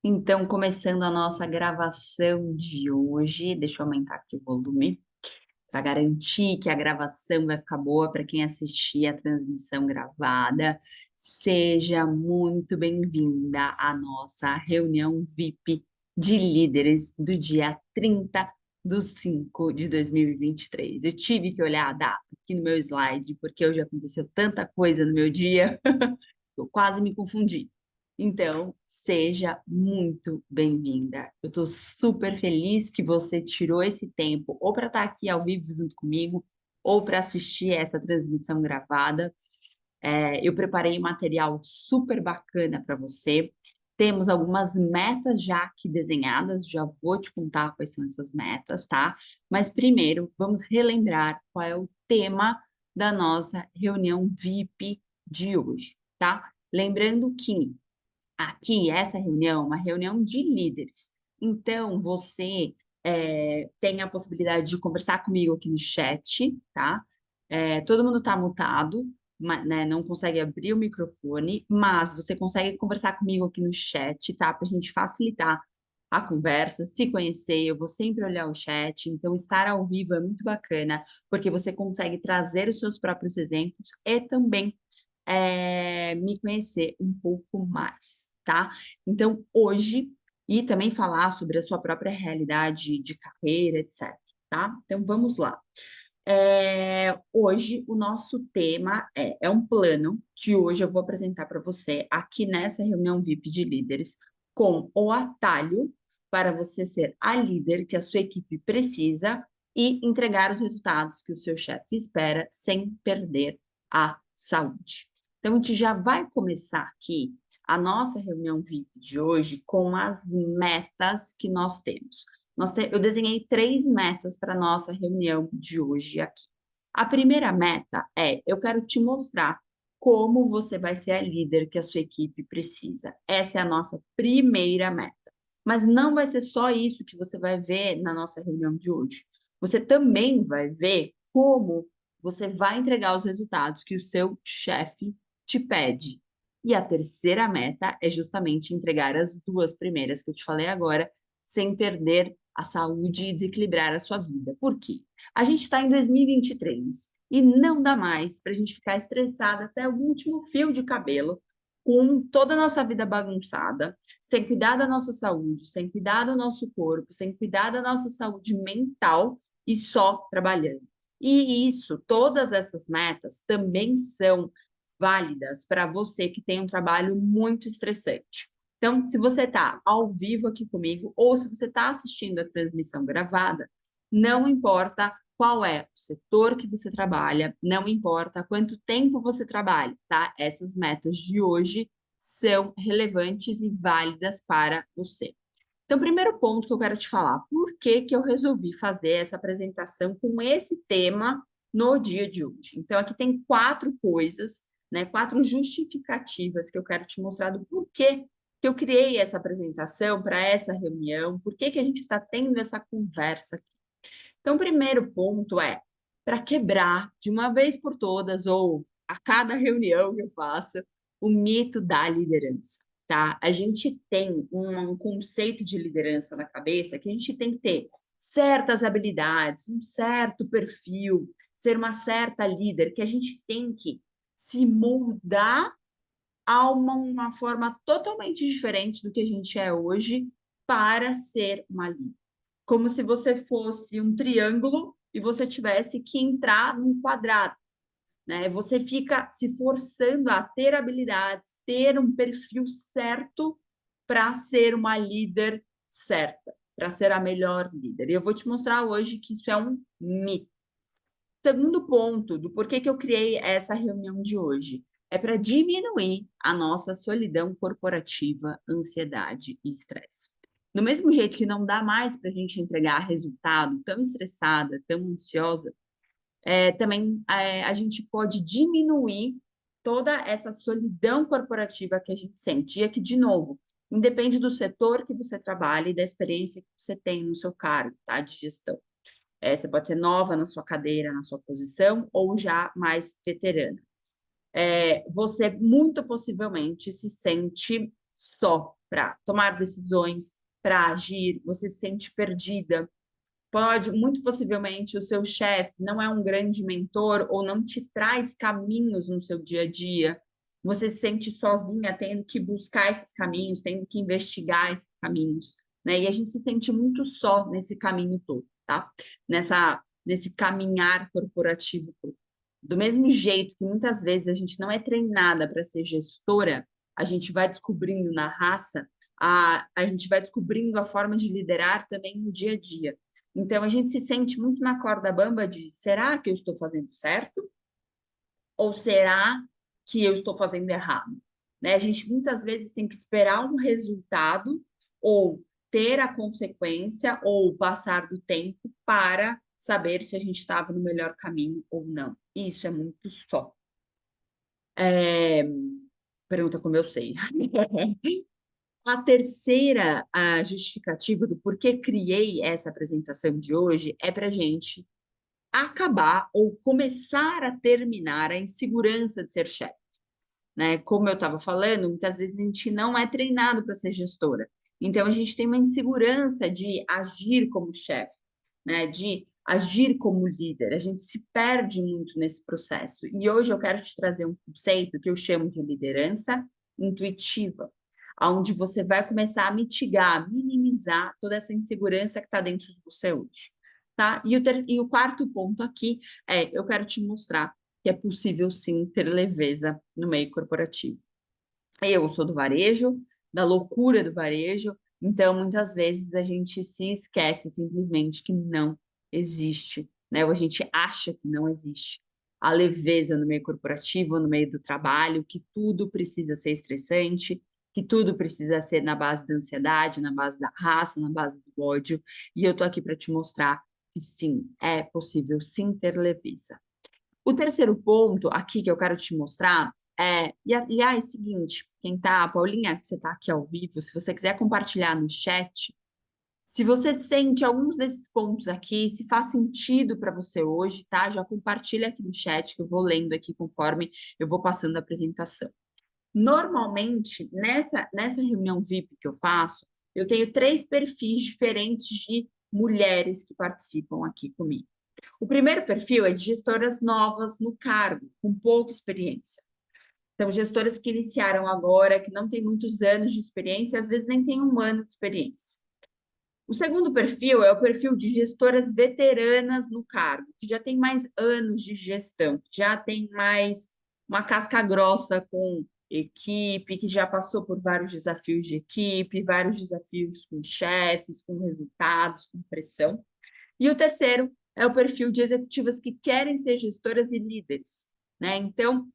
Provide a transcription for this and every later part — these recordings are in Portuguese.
Então, começando a nossa gravação de hoje, deixa eu aumentar aqui o volume para garantir que a gravação vai ficar boa para quem assistir a transmissão gravada. Seja muito bem-vinda à nossa reunião VIP de líderes do dia 30/5/2023. Eu tive que olhar a data aqui no meu slide, porque hoje aconteceu tanta coisa no meu dia, eu quase me confundi. Então, seja muito bem-vinda. Eu estou super feliz que você tirou esse tempo ou para estar aqui ao vivo junto comigo, ou para assistir essa transmissão gravada. Eu preparei um material super bacana para você. Temos algumas metas já aqui desenhadas, já vou te contar quais são essas metas, tá? Mas primeiro, vamos relembrar qual é o tema da nossa reunião VIP de hoje, tá? Lembrando que aqui, essa reunião é uma reunião de líderes. Então, você tem a possibilidade de conversar comigo aqui no chat, tá? Todo mundo está mutado, né, não consegue abrir o microfone, mas você consegue conversar comigo aqui no chat, tá? Para a gente facilitar a conversa, se conhecer, eu vou sempre olhar o chat, então estar ao vivo é muito bacana, porque você consegue trazer os seus próprios exemplos e também me conhecer um pouco mais, tá? Então, hoje, e também falar sobre a sua própria realidade de carreira, etc, tá? Então, vamos lá. Hoje, o nosso tema é um plano que hoje eu vou apresentar para você aqui nessa reunião VIP de líderes, com o atalho para você ser a líder que a sua equipe precisa e entregar os resultados que o seu chefe espera sem perder a saúde. Então, a gente já vai começar aqui a nossa reunião VIP de hoje com as metas que nós temos. Eu desenhei 3 metas para a nossa reunião de hoje aqui. A primeira meta eu quero te mostrar como você vai ser a líder que a sua equipe precisa. Essa é a nossa primeira meta. Mas não vai ser só isso que você vai ver na nossa reunião de hoje. Você também vai ver como você vai entregar os resultados que o seu chefe te pede. E a terceira meta é justamente entregar as 2 primeiras que eu te falei agora, sem perder a saúde e desequilibrar a sua vida. Por quê? A gente está em 2023 e não dá mais para a gente ficar estressada até o último fio de cabelo, com toda a nossa vida bagunçada, sem cuidar da nossa saúde, sem cuidar do nosso corpo, sem cuidar da nossa saúde mental e só trabalhando. E isso, todas essas metas também são válidas para você que tem um trabalho muito estressante. Então, se você está ao vivo aqui comigo ou se você está assistindo a transmissão gravada, não importa qual é o setor que você trabalha, não importa quanto tempo você trabalha, tá? Essas metas de hoje são relevantes e válidas para você. Então, primeiro ponto que eu quero te falar, por que que eu resolvi fazer essa apresentação com esse tema no dia de hoje? Então, aqui tem 4 coisas, né, 4 justificativas que eu quero te mostrar do porquê que eu criei essa apresentação para essa reunião, por que que a gente está tendo essa conversa aqui. Então, o primeiro ponto é para quebrar de uma vez por todas, ou a cada reunião que eu faça, o mito da liderança, tá? A gente tem um conceito de liderança na cabeça que a gente tem que ter certas habilidades, um certo perfil, ser uma certa líder, que a gente tem que se moldar a uma forma totalmente diferente do que a gente é hoje para ser uma líder. Como se você fosse um triângulo e você tivesse que entrar num quadrado, né? Você fica se forçando a ter habilidades, ter um perfil certo para ser uma líder certa, para ser a melhor líder. E eu vou te mostrar hoje que isso é um mito. Segundo ponto do porquê que eu criei essa reunião de hoje é para diminuir a nossa solidão corporativa, ansiedade e estresse. Do mesmo jeito que não dá mais para a gente entregar resultado tão estressada, tão ansiosa, também a gente pode diminuir toda essa solidão corporativa que a gente sente. E aqui, de novo, independe do setor que você trabalha e da experiência que você tem no seu cargo, tá, de gestão. Você pode ser nova na sua cadeira, na sua posição, ou já mais veterana. Você muito possivelmente se sente só para tomar decisões, para agir, você se sente perdida. Pode, muito possivelmente, o seu chefe não é um grande mentor ou não te traz caminhos no seu dia a dia. Você se sente sozinha, tendo que buscar esses caminhos, tendo que investigar esses caminhos, né? E a gente se sente muito só nesse caminho todo, tá? Nesse caminhar corporativo todo. Do mesmo jeito que muitas vezes a gente não é treinada para ser gestora, a gente vai descobrindo na raça, a gente vai descobrindo a forma de liderar também no dia a dia. Então, a gente se sente muito na corda bamba de será que eu estou fazendo certo? Ou será que eu estou fazendo errado? Né? A gente muitas vezes tem que esperar um resultado ou ter a consequência ou passar do tempo para saber se a gente estava no melhor caminho ou não. Isso é muito só. É... Pergunta como eu sei. A terceira justificativa do porquê criei essa apresentação de hoje é para a gente acabar ou começar a terminar a insegurança de ser chefe, né? Como eu estava falando, muitas vezes a gente não é treinado para ser gestora. Então, a gente tem uma insegurança de agir como chefe, né? De agir como líder. A gente se perde muito nesse processo. E hoje eu quero te trazer um conceito que eu chamo de liderança intuitiva, onde você vai começar a mitigar, minimizar toda essa insegurança que está dentro de você hoje. Tá? E o quarto ponto aqui eu quero te mostrar que é possível sim ter leveza no meio corporativo. Eu sou do varejo, da loucura do varejo, então muitas vezes a gente se esquece simplesmente que não existe, né? Ou a gente acha que não existe a leveza no meio corporativo, no meio do trabalho, que tudo precisa ser estressante, que tudo precisa ser na base da ansiedade, na base da raça, na base do ódio, e eu tô aqui para te mostrar que sim, é possível sim ter leveza. O terceiro ponto aqui que eu quero te mostrar é seguinte, quem tá, Paulinha, que você tá aqui ao vivo, se você quiser compartilhar no chat, se você sente alguns desses pontos aqui, se faz sentido para você hoje, tá? Já compartilha aqui no chat que eu vou lendo aqui conforme eu vou passando a apresentação. Normalmente, nessa reunião VIP que eu faço, eu tenho 3 perfis diferentes de mulheres que participam aqui comigo. O primeiro perfil é de gestoras novas no cargo, com pouca experiência. Então, gestoras que iniciaram agora, que não têm muitos anos de experiência, às vezes nem têm 1 ano de experiência. O segundo perfil é o perfil de gestoras veteranas no cargo, que já tem mais anos de gestão, que já tem mais uma casca grossa com equipe, que já passou por vários desafios de equipe, vários desafios com chefes, com resultados, com pressão. E o terceiro é o perfil de executivas que querem ser gestoras e líderes, né? Então,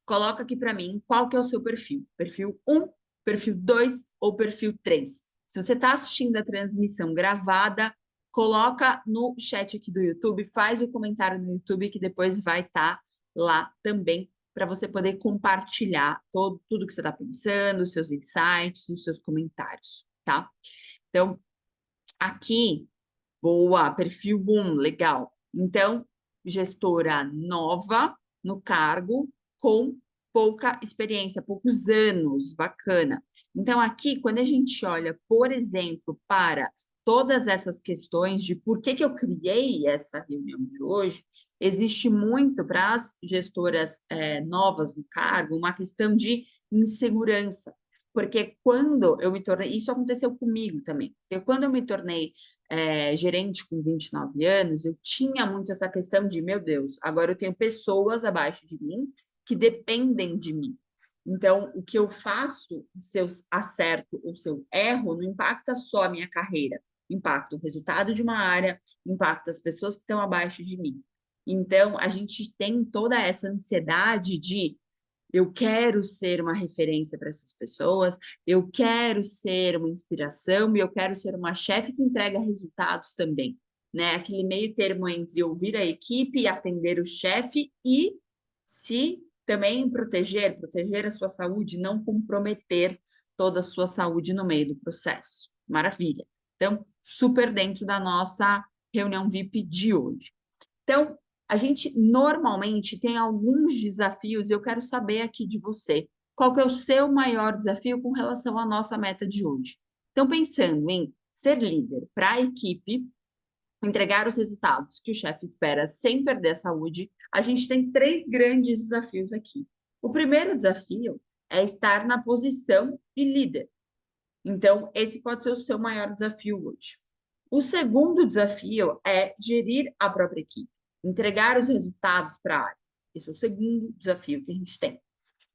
coloca aqui para mim qual que é o seu perfil. Perfil 1, perfil 2 ou perfil 3. Se você está assistindo a transmissão gravada, coloca no chat aqui do YouTube, faz o comentário no YouTube que depois vai estar lá também para você poder compartilhar tudo que você está pensando, os seus insights, os seus comentários, tá? Então, aqui boa, perfil 1, legal. Então, gestora nova no cargo, com pouca experiência, poucos anos, bacana. Então, aqui, quando a gente olha, por exemplo, para todas essas questões de por que eu criei essa reunião de hoje, existe muito para as gestoras novas no cargo uma questão de insegurança. Porque quando eu me tornei, isso aconteceu comigo também, porque quando eu me tornei gerente com 29 anos, eu tinha muito essa questão de, meu Deus, agora eu tenho pessoas abaixo de mim que dependem de mim. Então, o que eu faço, se eu acerto ou se eu erro, não impacta só a minha carreira, impacta o resultado de uma área, impacta as pessoas que estão abaixo de mim. Então, a gente tem toda essa ansiedade de eu quero ser uma referência para essas pessoas, eu quero ser uma inspiração e eu quero ser uma chefe que entrega resultados também, né? Aquele meio termo entre ouvir a equipe, atender o chefe e se também proteger a sua saúde, não comprometer toda a sua saúde no meio do processo. Maravilha. Então, super dentro da nossa reunião VIP de hoje. Então, a gente normalmente tem alguns desafios e eu quero saber aqui de você. qual que é o seu maior desafio com relação à nossa meta de hoje. Então, pensando em ser líder para a equipe, entregar os resultados que o chefe espera sem perder a saúde, a gente tem três grandes desafios aqui. O primeiro desafio é estar na posição de líder. Então, esse pode ser o seu maior desafio hoje. O segundo desafio é gerir a própria equipe, entregar os resultados para a área. Esse é o segundo desafio que a gente tem.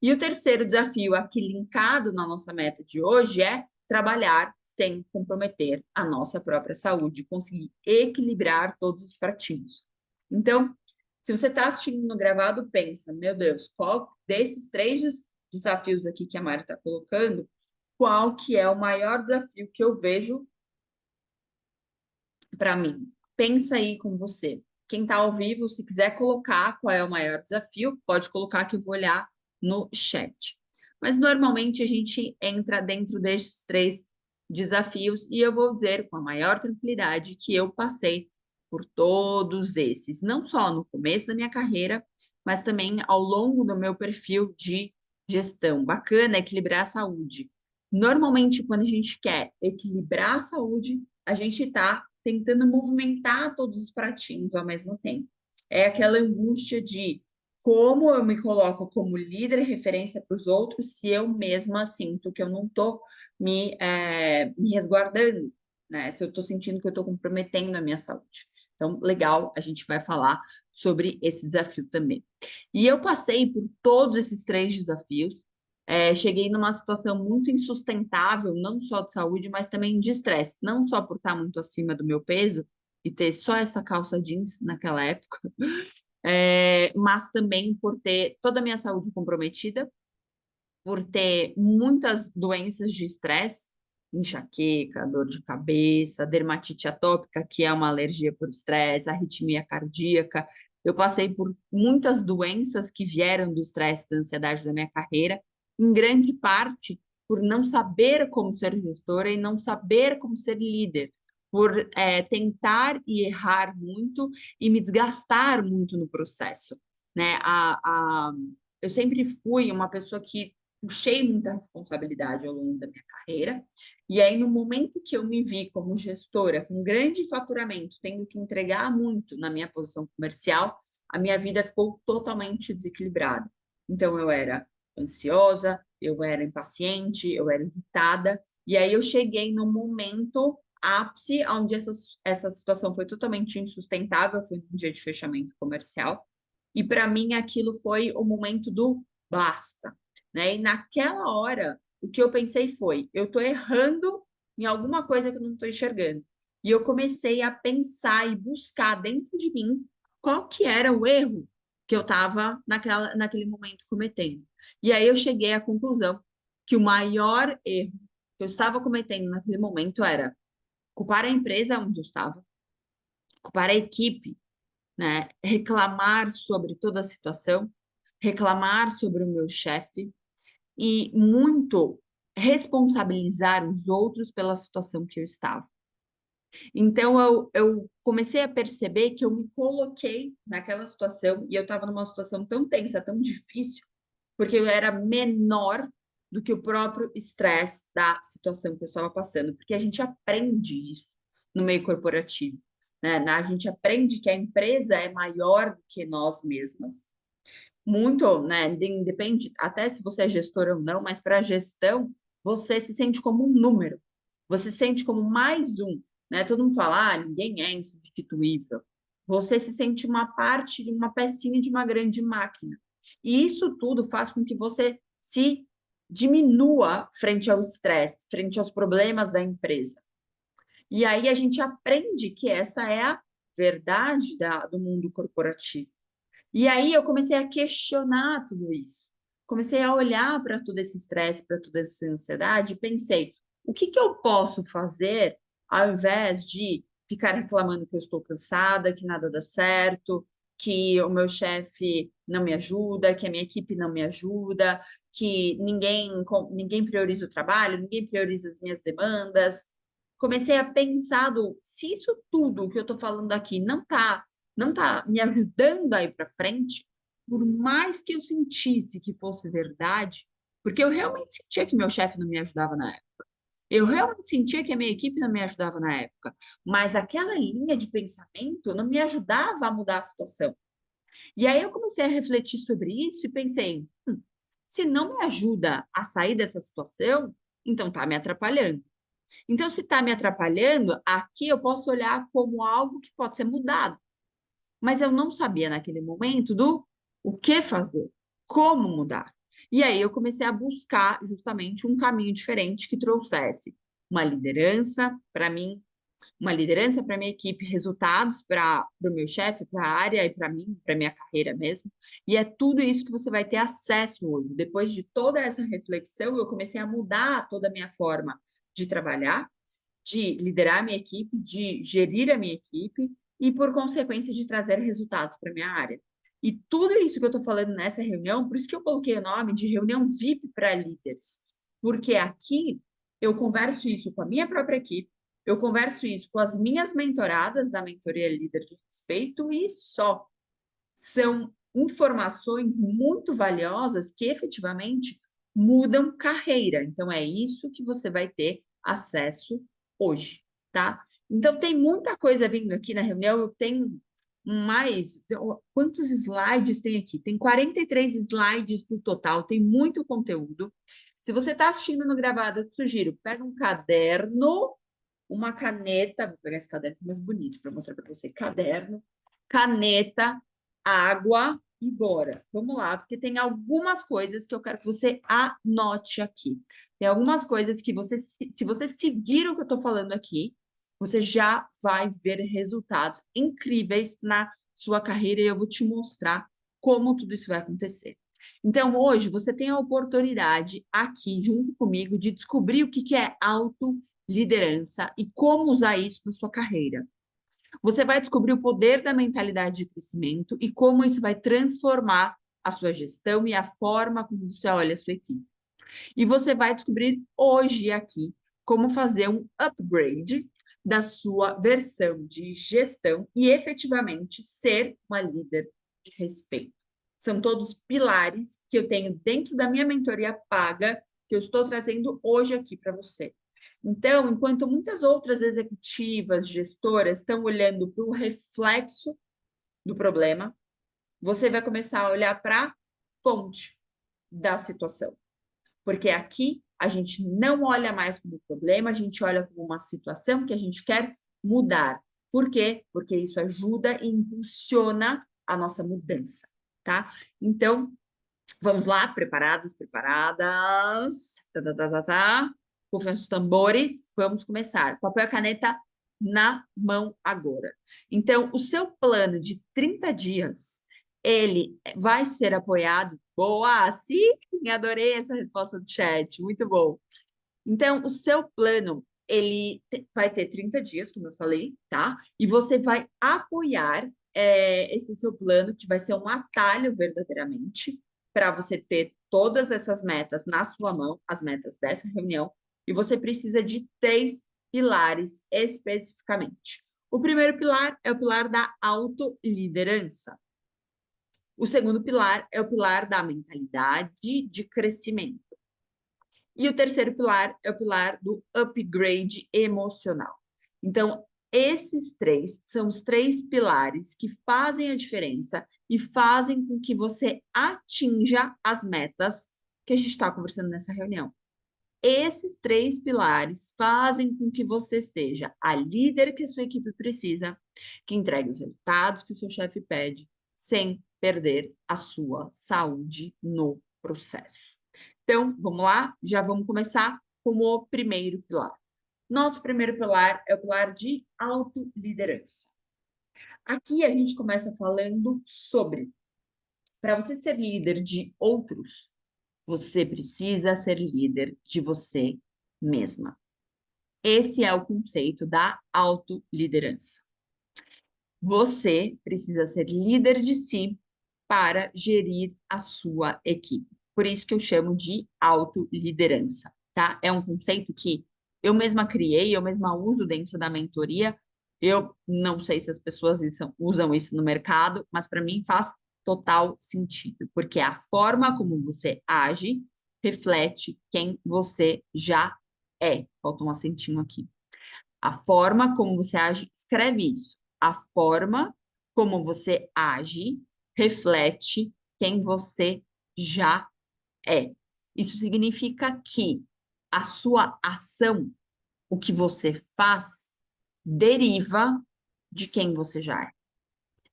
E o terceiro desafio, aqui linkado na nossa meta de hoje, é trabalhar sem comprometer a nossa própria saúde, conseguir equilibrar todos os pratinhos. Então, se você está assistindo no gravado, pensa, meu Deus, qual desses três desafios aqui que a Mari está colocando, qual que é o maior desafio que eu vejo para mim? Pensa aí com você. Quem está ao vivo, se quiser colocar qual é o maior desafio, pode colocar que eu vou olhar no chat. Mas normalmente a gente entra dentro desses três desafios e eu vou dizer com a maior tranquilidade que eu passei por todos esses, não só no começo da minha carreira, mas também ao longo do meu perfil de gestão. Bacana equilibrar a saúde. Normalmente, quando a gente quer equilibrar a saúde, a gente está tentando movimentar todos os pratinhos ao mesmo tempo. É aquela angústia de como eu me coloco como líder e referência para os outros se eu mesma sinto que eu não estou me resguardando, né? Se eu estou sentindo que eu estou comprometendo a minha saúde. Então, legal, a gente vai falar sobre esse desafio também. E eu passei por todos esses três desafios, cheguei numa situação muito insustentável, não só de saúde, mas também de estresse, não só por estar muito acima do meu peso e ter só essa calça jeans naquela época, mas também por ter toda a minha saúde comprometida, por ter muitas doenças de estresse, enxaqueca, dor de cabeça, dermatite atópica, que é uma alergia por estresse, arritmia cardíaca. Eu passei por muitas doenças que vieram do estresse, da ansiedade da minha carreira, em grande parte por não saber como ser gestora e não saber como ser líder, por tentar e errar muito e me desgastar muito no processo, né? Eu sempre fui uma pessoa que puxei muita responsabilidade ao longo da minha carreira, e aí no momento que eu me vi como gestora, com grande faturamento, tendo que entregar muito na minha posição comercial, a minha vida ficou totalmente desequilibrada. Então eu era ansiosa, eu era impaciente, eu era irritada, e aí eu cheguei no momento ápice, onde essa situação foi totalmente insustentável, foi um dia de fechamento comercial, e para mim aquilo foi o momento do basta, né? E naquela hora, o que eu pensei foi, eu estou errando em alguma coisa que eu não estou enxergando. E eu comecei a pensar e buscar dentro de mim qual que era o erro que eu estava naquele momento cometendo. E aí eu cheguei à conclusão que o maior erro que eu estava cometendo naquele momento era culpar a empresa onde eu estava, culpar a equipe, né? Reclamar sobre toda a situação, reclamar sobre o meu chefe, e muito responsabilizar os outros pela situação que eu estava. Então, eu comecei a perceber que eu me coloquei naquela situação e eu estava numa situação tão tensa, tão difícil, porque eu era menor do que o próprio estresse da situação que eu estava passando, porque a gente aprende isso no meio corporativo, né? A gente aprende que a empresa é maior do que nós mesmas, muito, né? Independe, até se você é gestor ou não, mas para a gestão, você se sente como um número, você se sente como mais um, né? Todo mundo fala, ninguém é insubstituível. Você se sente uma parte de uma pecinha de uma grande máquina. E isso tudo faz com que você se diminua frente ao estresse, frente aos problemas da empresa. E aí a gente aprende que essa é a verdade do mundo corporativo. E aí eu comecei a questionar tudo isso. Comecei a olhar para todo esse estresse, para toda essa ansiedade, e pensei, o que que eu posso fazer ao invés de ficar reclamando que eu estou cansada, que nada dá certo, que o meu chefe não me ajuda, que a minha equipe não me ajuda, que ninguém prioriza o trabalho, ninguém prioriza as minhas demandas. Comecei a pensar se isso tudo que eu estou falando aqui não tá me ajudando a ir para frente, por mais que eu sentisse que fosse verdade, porque eu realmente sentia que meu chefe não me ajudava na época. Eu realmente sentia que a minha equipe não me ajudava na época, mas aquela linha de pensamento não me ajudava a mudar a situação. E aí eu comecei a refletir sobre isso e pensei, se não me ajuda a sair dessa situação, então está me atrapalhando. Então, se está me atrapalhando, aqui eu posso olhar como algo que pode ser mudado. Mas eu não sabia naquele momento do o que fazer, como mudar. E aí eu comecei a buscar justamente um caminho diferente que trouxesse uma liderança para mim, uma liderança para minha equipe, resultados para o meu chefe, para a área e para mim, para minha carreira mesmo. E é tudo isso que você vai ter acesso hoje. Depois de toda essa reflexão, eu comecei a mudar toda a minha forma de trabalhar, de liderar a minha equipe, de gerir a minha equipe e, por consequência, de trazer resultados para minha área. E tudo isso que eu estou falando nessa reunião, por isso que eu coloquei o nome de reunião VIP para líderes, porque aqui eu converso isso com a minha própria equipe, eu converso isso com as minhas mentoradas da mentoria Líder de Respeito e só. São informações muito valiosas que efetivamente mudam carreira. Então, é isso que você vai ter acesso hoje, tá? Então, tem muita coisa vindo aqui na reunião. Eu tenho mais. Quantos slides tem aqui? Tem 43 slides no total, tem muito conteúdo. Se você está assistindo no gravado, eu te sugiro, pega um caderno, uma caneta, vou pegar esse caderno mais bonito para mostrar para você. Caderno, caneta, água e bora. Vamos lá, porque tem algumas coisas que eu quero que você anote aqui. Tem algumas coisas que você, se você seguir o que eu estou falando aqui, você já vai ver resultados incríveis na sua carreira e eu vou te mostrar como tudo isso vai acontecer. Então, hoje, você tem a oportunidade aqui, junto comigo, de descobrir o que é autoliderança e como usar isso na sua carreira. Você vai descobrir o poder da mentalidade de crescimento e como isso vai transformar a sua gestão e a forma como você olha a sua equipe. E você vai descobrir hoje aqui como fazer um upgrade da sua versão de gestão e efetivamente ser uma líder de respeito. São todos pilares que eu tenho dentro da minha mentoria paga que eu estou trazendo hoje aqui para você. Então, enquanto muitas outras executivas, gestoras estão olhando para o reflexo do problema, você vai começar a olhar para a fonte da situação. Porque aqui a gente não olha mais como problema, a gente olha como uma situação que a gente quer mudar. Por quê? Porque isso ajuda e impulsiona a nossa mudança, tá? Então, vamos lá, preparadas, preparadas. Tá, tá, tá, tá, tá. Rufem os tambores, vamos começar. Papel e caneta na mão agora. Então, o seu plano de 30 dias, ele vai ser apoiado. Boa, sim, adorei essa resposta do chat, muito bom. Então, o seu plano, ele vai ter 30 dias, como eu falei, tá? E você vai apoiar esse seu plano, que vai ser um atalho verdadeiramente, para você ter todas essas metas na sua mão, as metas dessa reunião, e você precisa de 3 pilares especificamente. O primeiro pilar é o pilar da autoliderança. O segundo pilar é o pilar da mentalidade de crescimento. E o terceiro pilar é o pilar do upgrade emocional. Então, esses 3 são os 3 pilares que fazem a diferença e fazem com que você atinja as metas que a gente está conversando nessa reunião. Esses 3 pilares fazem com que você seja a líder que a sua equipe precisa, que entregue os resultados que o seu chefe pede, sem perder a sua saúde no processo. Então, vamos lá? Já vamos começar com o primeiro pilar. Nosso primeiro pilar é o pilar de autoliderança. Aqui a gente começa falando sobre, para você ser líder de outros, você precisa ser líder de você mesma. Esse é o conceito da autoliderança. Você precisa ser líder de si para gerir a sua equipe. Por isso que eu chamo de autoliderança, tá? É um conceito que eu mesma criei, eu mesma uso dentro da mentoria. Eu não sei se as pessoas usam isso no mercado, mas para mim faz total sentido, porque é a forma como você age reflete quem você já é. Falta um acentinho aqui. A forma como você age, escreve isso. A forma como você age reflete quem você já é. Isso significa que a sua ação, o que você faz, deriva de quem você já é,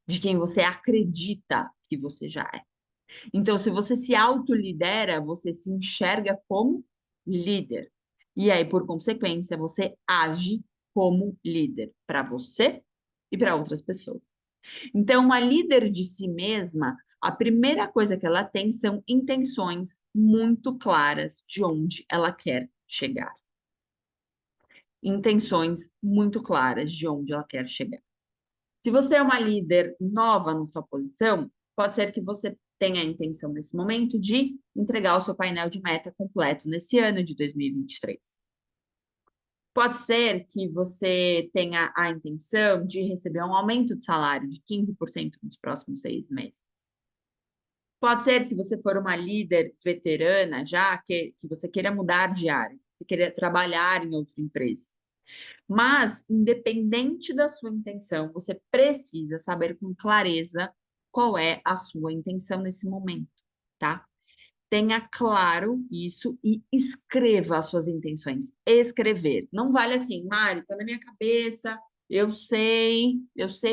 de quem você acredita que você já é. Então, se você se autolidera, você se enxerga como líder. E aí, por consequência, você age como líder para você e para outras pessoas. Então, uma líder de si mesma, a primeira coisa que ela tem são intenções muito claras de onde ela quer chegar. Intenções muito claras de onde ela quer chegar. Se você é uma líder nova na sua posição, pode ser que você tenha a intenção nesse momento de entregar o seu painel de meta completo nesse ano de 2023. Pode ser que você tenha a intenção de receber um aumento de salário de 15% nos próximos 6 meses. Pode ser, se você for uma líder veterana já, que você queira mudar de área, você queira trabalhar em outra empresa. Mas, independente da sua intenção, você precisa saber com clareza qual é a sua intenção nesse momento, tá? Tenha claro isso e escreva as suas intenções. Escrever. Não vale assim, Mari, tá na minha cabeça, eu sei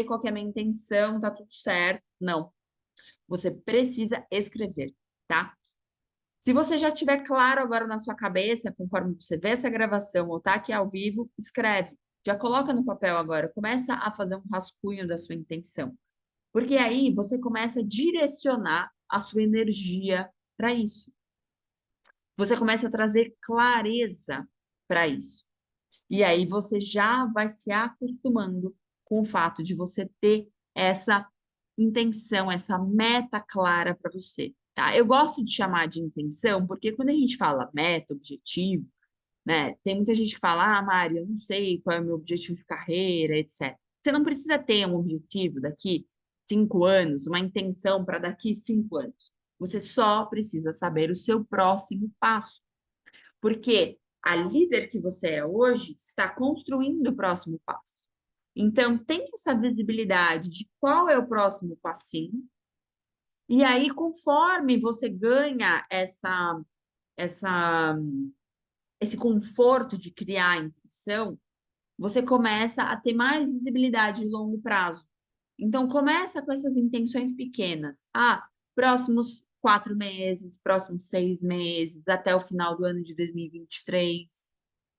qual que é a minha intenção, tá tudo certo. Não. Você precisa escrever, tá? Se você já tiver claro agora na sua cabeça, conforme você vê essa gravação ou tá aqui ao vivo, escreve. Já coloca no papel agora, começa a fazer um rascunho da sua intenção. Porque aí você começa a direcionar a sua energia para isso. Você começa a trazer clareza para isso. E aí você já vai se acostumando com o fato de você ter essa intenção, essa meta clara para você, tá? Eu gosto de chamar de intenção, porque quando a gente fala meta, objetivo, né? Tem muita gente que fala, ah, Mari, eu não sei qual é o meu objetivo de carreira, etc. Você não precisa ter um objetivo daqui 5 anos, uma intenção para daqui 5 anos. Você só precisa saber o seu próximo passo. Porque a líder que você é hoje está construindo o próximo passo. Então, tem essa visibilidade de qual é o próximo passinho. E aí, conforme você ganha essa, esse conforto de criar a intenção, você começa a ter mais visibilidade de longo prazo. Então, começa com essas intenções pequenas. Ah, próximos 4 meses, próximos 6 meses, até o final do ano de 2023.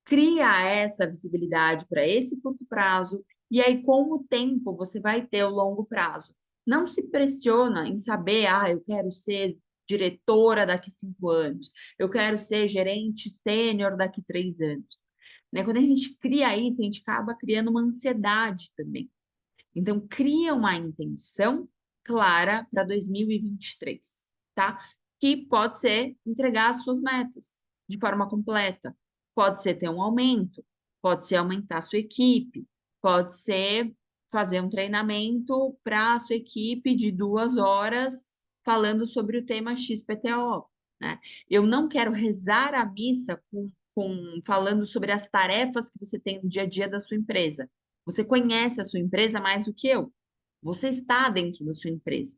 Cria essa visibilidade para esse curto prazo, e aí, com o tempo, você vai ter o longo prazo. Não se pressiona em saber, ah, eu quero ser diretora daqui 5 anos, eu quero ser gerente sênior daqui 3 anos. Né? Quando a gente cria isso, a gente acaba criando uma ansiedade também. Então, cria uma intenção clara para 2023, tá? Que pode ser entregar as suas metas de forma completa. Pode ser ter um aumento, pode ser aumentar a sua equipe, pode ser fazer um treinamento para a sua equipe de 2 horas falando sobre o tema XPTO, né? Eu não quero rezar a missa falando sobre as tarefas que você tem no dia a dia da sua empresa. Você conhece a sua empresa mais do que eu. Você está dentro da sua empresa.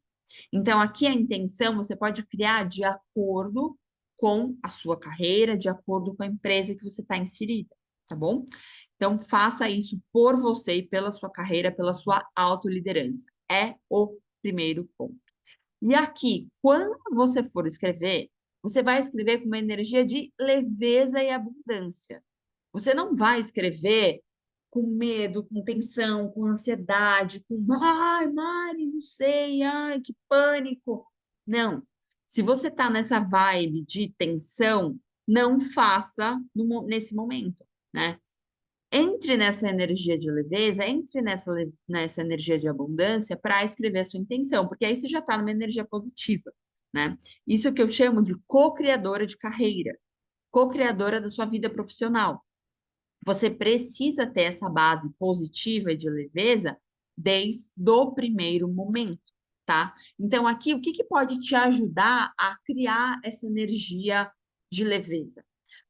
Então, aqui a intenção você pode criar de acordo com a sua carreira, de acordo com a empresa que você está inserida, tá bom? Então, faça isso por você e pela sua carreira, pela sua autoliderança. É o primeiro ponto. E aqui, quando você for escrever, você vai escrever com uma energia de leveza e abundância. Você não vai escrever com medo, com tensão, com ansiedade, com ai, Mari, não sei, ai, que pânico. Não. Se você está nessa vibe de tensão, não faça nesse momento, né? Entre nessa energia de leveza, entre nessa energia de abundância para escrever a sua intenção, porque aí você já está numa energia positiva, né? Isso que eu chamo de co-criadora de carreira, co-criadora da sua vida profissional. Você precisa ter essa base positiva e de leveza desde o primeiro momento, tá? Então, aqui, o que pode te ajudar a criar essa energia de leveza.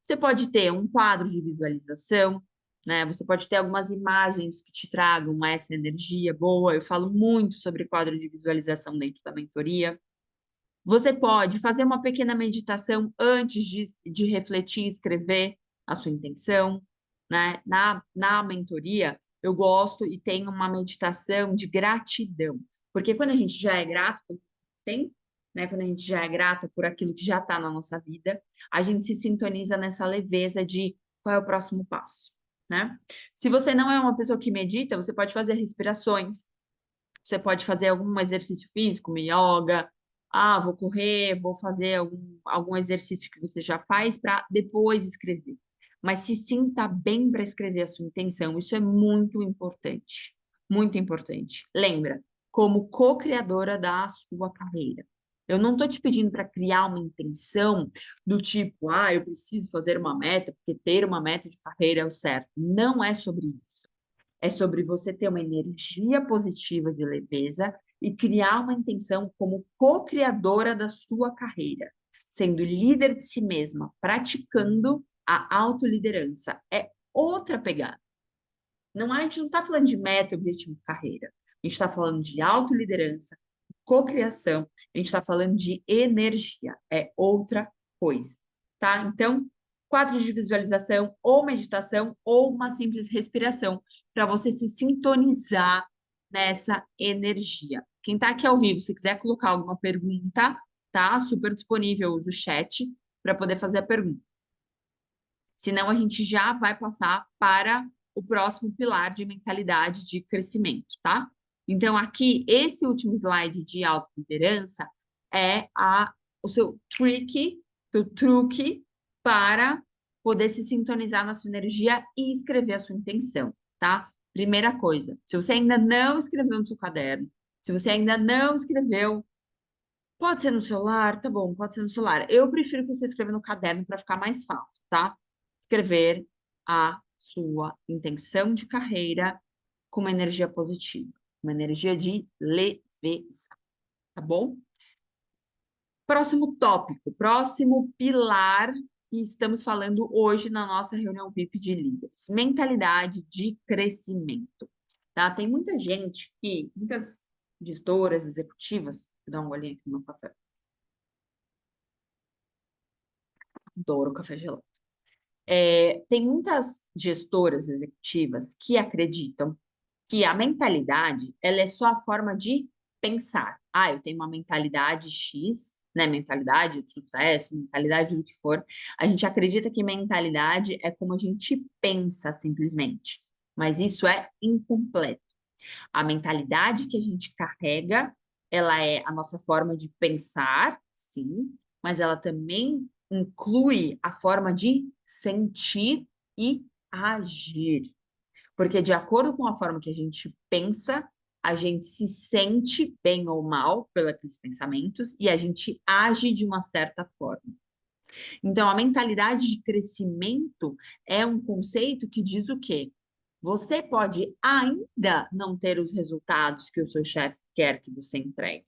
Você pode ter um quadro de visualização, né? Você pode ter algumas imagens que te tragam essa energia boa. Eu falo muito sobre quadro de visualização dentro da mentoria. Você pode fazer uma pequena meditação antes de refletir e escrever a sua intenção, né? Na mentoria, eu gosto e tenho uma meditação de gratidão, porque quando a gente já é grato, tem, né? Quando a gente já é grata por aquilo que já está na nossa vida, a gente se sintoniza nessa leveza de qual é o próximo passo, né? Se você não é uma pessoa que medita, você pode fazer respirações, você pode fazer algum exercício físico, como yoga. Ah, vou correr, vou fazer algum exercício que você já faz para depois escrever. Mas se sinta bem para escrever a sua intenção. Isso é muito importante. Muito importante. Lembra, como co-criadora da sua carreira. Eu não estou te pedindo para criar uma intenção do tipo, ah, eu preciso fazer uma meta, porque ter uma meta de carreira é o certo. Não é sobre isso. É sobre você ter uma energia positiva de leveza e criar uma intenção como co-criadora da sua carreira, sendo líder de si mesma, praticando a autoliderança. É outra pegada. Não, a gente não está falando de meta, objetivo de carreira. A gente está falando de autoliderança, cocriação, a gente está falando de energia. É outra coisa, tá? Então, quadro de visualização, ou meditação, ou uma simples respiração, para você se sintonizar nessa energia. Quem está aqui ao vivo, se quiser colocar alguma pergunta, tá? Super disponível, usa o chat para poder fazer a pergunta. Senão, a gente já vai passar para o próximo pilar de mentalidade de crescimento, tá? Então, aqui, esse último slide de autoliderança é o seu truque para poder se sintonizar na sua energia e escrever a sua intenção, tá? Primeira coisa, se você ainda não escreveu no seu caderno, se você ainda não escreveu, pode ser no celular, tá bom, pode ser no celular. Eu prefiro que você escreva no caderno para ficar mais fácil, tá? Escrever a sua intenção de carreira com uma energia positiva, uma energia de leveza, tá bom? Próximo tópico, próximo pilar que estamos falando hoje na nossa reunião VIP de líderes, mentalidade de crescimento, tá? Tem muita gente muitas gestoras, executivas, vou dar um olhinho aqui no meu café. Adoro café gelado. Tem muitas gestoras executivas que acreditam que a mentalidade ela é só a forma de pensar. Ah, eu tenho uma mentalidade X, né? Mentalidade de sucesso, mentalidade do que for. A gente acredita que mentalidade é como a gente pensa simplesmente, mas isso é incompleto. A mentalidade que a gente carrega, ela é a nossa forma de pensar, sim, mas ela também inclui a forma de sentir e agir. Porque de acordo com a forma que a gente pensa, a gente se sente bem ou mal pelos pensamentos e a gente age de uma certa forma. Então, a mentalidade de crescimento é um conceito que diz o quê? Você pode ainda não ter os resultados que o seu chefe quer que você entregue.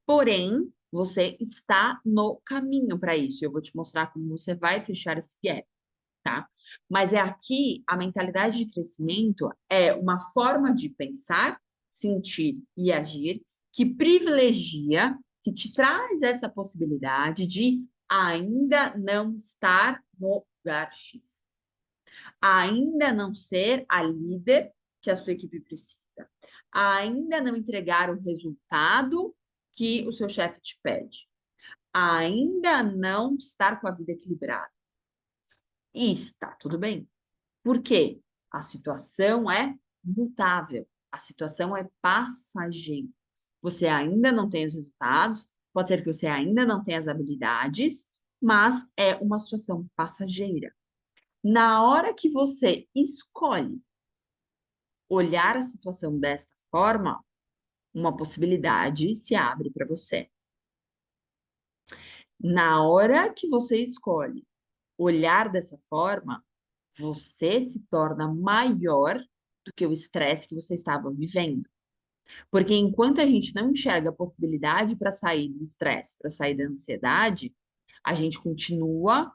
Porém, você está no caminho para isso. Eu vou te mostrar como você vai fechar esse gap, tá? Mas é aqui a mentalidade de crescimento é uma forma de pensar, sentir e agir que privilegia, que te traz essa possibilidade de ainda não estar no lugar X, ainda não ser a líder que a sua equipe precisa, ainda não entregar o resultado que o seu chefe te pede, ainda não estar com a vida equilibrada. E está tudo bem. Por quê? A situação é mutável, a situação é passageira. Você ainda não tem os resultados, pode ser que você ainda não tenha as habilidades, mas é uma situação passageira. Na hora que você escolhe olhar a situação desta forma, uma possibilidade se abre para você. Na hora que você escolhe olhar dessa forma, você se torna maior do que o estresse que você estava vivendo. Porque enquanto a gente não enxerga a possibilidade para sair do estresse, para sair da ansiedade, A gente continua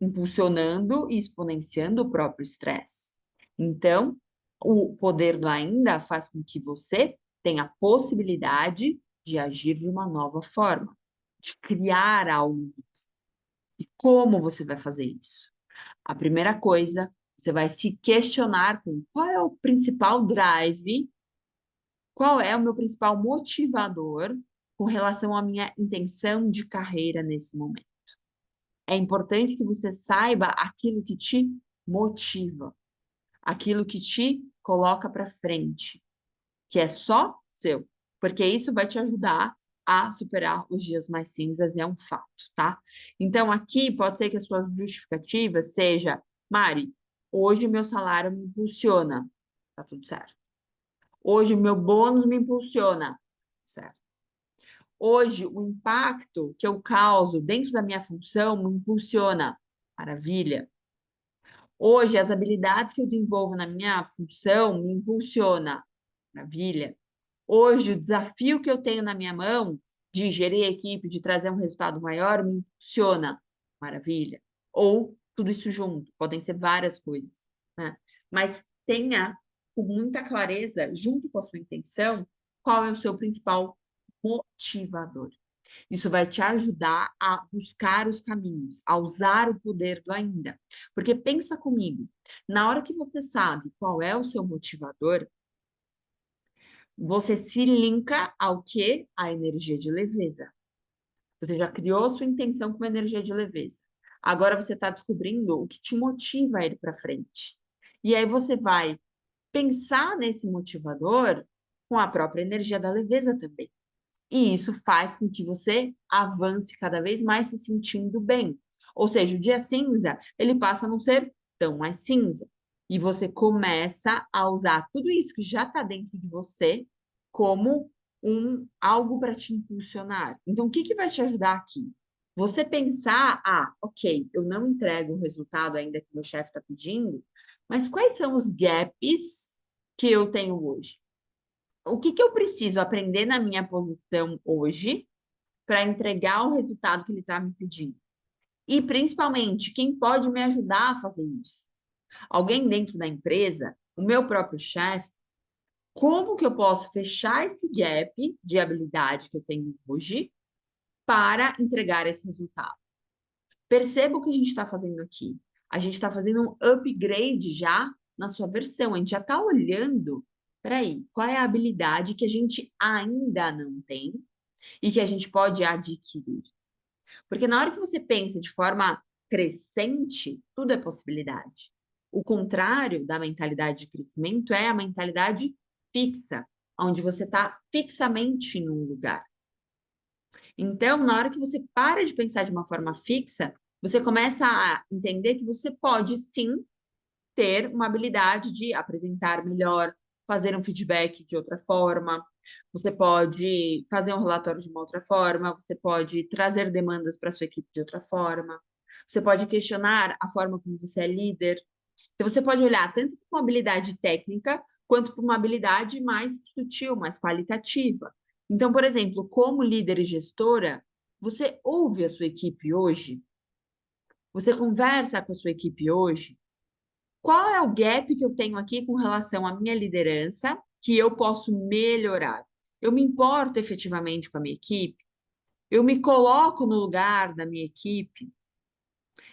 impulsionando e exponenciando o próprio estresse. Então, o poder do ainda faz com que você tenha a possibilidade de agir de uma nova forma, de criar algo. E como você vai fazer isso? A primeira coisa, você vai se questionar com qual é o principal drive, qual é o meu principal motivador com relação à minha intenção de carreira nesse momento. É importante que você saiba aquilo que te motiva, aquilo que te coloca para frente, que é só seu, porque isso vai te ajudar a superar os dias mais cinzas, é um fato, tá? Então, aqui pode ser que a sua justificativa seja, Mari, hoje meu salário me impulsiona, tá tudo certo. Hoje meu bônus me impulsiona, certo? Hoje o impacto que eu causo dentro da minha função me impulsiona, maravilha. Hoje, as habilidades que eu desenvolvo na minha função me impulsiona. Maravilha. Hoje, o desafio que eu tenho na minha mão de gerir a equipe, de trazer um resultado maior, me impulsiona. Maravilha. Ou tudo isso junto, podem ser várias coisas, né? Mas tenha com muita clareza, junto com a sua intenção, qual é o seu principal motivador. Isso vai te ajudar a buscar os caminhos, a usar o poder do ainda. Porque pensa comigo, na hora que você sabe qual é o seu motivador, você se linka ao quê? A energia de leveza. Você já criou sua intenção com uma energia de leveza. Agora você está descobrindo o que te motiva a ir para frente. E aí você vai pensar nesse motivador com a própria energia da leveza também. E isso faz com que você avance cada vez mais se sentindo bem. Ou seja, o dia cinza, ele passa a não ser tão mais cinza. E você começa a usar tudo isso que já está dentro de você como algo para te impulsionar. Então, o que que vai te ajudar aqui? Você pensar, ok, eu não entrego o resultado ainda que meu chefe está pedindo, mas quais são os gaps que eu tenho hoje? O que que eu preciso aprender na minha posição hoje para entregar o resultado que ele está me pedindo? E, principalmente, quem pode me ajudar a fazer isso? Alguém dentro da empresa, o meu próprio chefe, como que eu posso fechar esse gap de habilidade que eu tenho hoje para entregar esse resultado? Perceba o que a gente está fazendo aqui. A gente está fazendo um upgrade já na sua versão. A gente já está olhando, peraí, qual é a habilidade que a gente ainda não tem e que a gente pode adquirir. Porque na hora que você pensa de forma crescente, tudo é possibilidade. O contrário da mentalidade de crescimento é a mentalidade fixa, onde você está fixamente num lugar. Então, na hora que você para de pensar de uma forma fixa, você começa a entender que você pode sim ter uma habilidade de apresentar melhor, fazer um feedback de outra forma, você pode fazer um relatório de uma outra forma, você pode trazer demandas para sua equipe de outra forma, você pode questionar a forma como você é líder. Então, você pode olhar tanto para uma habilidade técnica quanto para uma habilidade mais sutil, mais qualitativa. Então, por exemplo, como líder e gestora, você ouve a sua equipe hoje? Você conversa com a sua equipe hoje? Qual é o gap que eu tenho aqui com relação à minha liderança que eu posso melhorar? Eu me importo efetivamente com a minha equipe? Eu me coloco no lugar da minha equipe?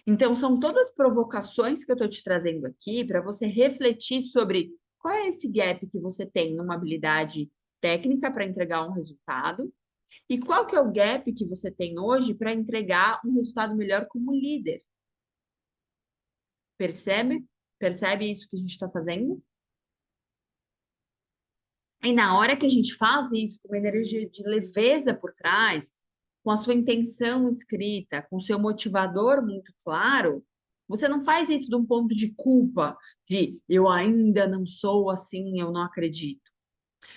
Então, são todas provocações que eu estou te trazendo aqui para você refletir sobre qual é esse gap que você tem numa habilidade técnica para entregar um resultado e qual que é o gap que você tem hoje para entregar um resultado melhor como líder. Percebe? Percebe isso que a gente está fazendo? E na hora que a gente faz isso com uma energia de leveza por trás, com a sua intenção escrita, com o seu motivador muito claro, você não faz isso de um ponto de culpa, de eu ainda não sou assim, eu não acredito.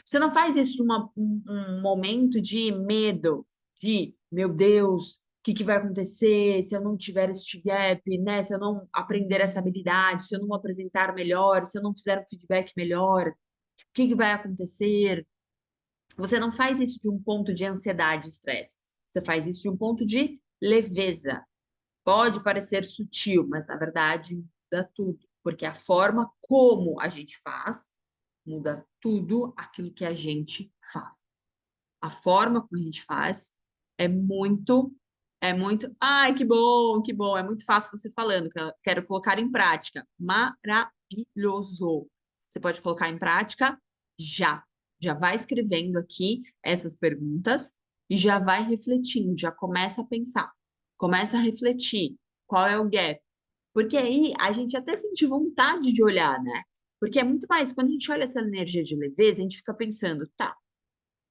Você não faz isso de um momento de medo, de meu Deus, o que que vai acontecer se eu não tiver este gap, né? Se eu não aprender essa habilidade, se eu não apresentar melhor, se eu não fizer um feedback melhor, o que que vai acontecer? Você não faz isso de um ponto de ansiedade e estresse. Você faz isso de um ponto de leveza. Pode parecer sutil, mas na verdade muda tudo, porque a forma como a gente faz muda tudo aquilo que a gente faz. A forma como a gente faz é muito. Ai, que bom, é muito fácil você falando, que eu quero colocar em prática. Maravilhoso. Você pode colocar em prática já. Já vai escrevendo aqui essas perguntas e já vai refletindo, já começa a pensar, começa a refletir qual é o gap. Porque aí a gente até sente vontade de olhar, né? Porque é muito mais, quando a gente olha essa energia de leveza, a gente fica pensando, tá,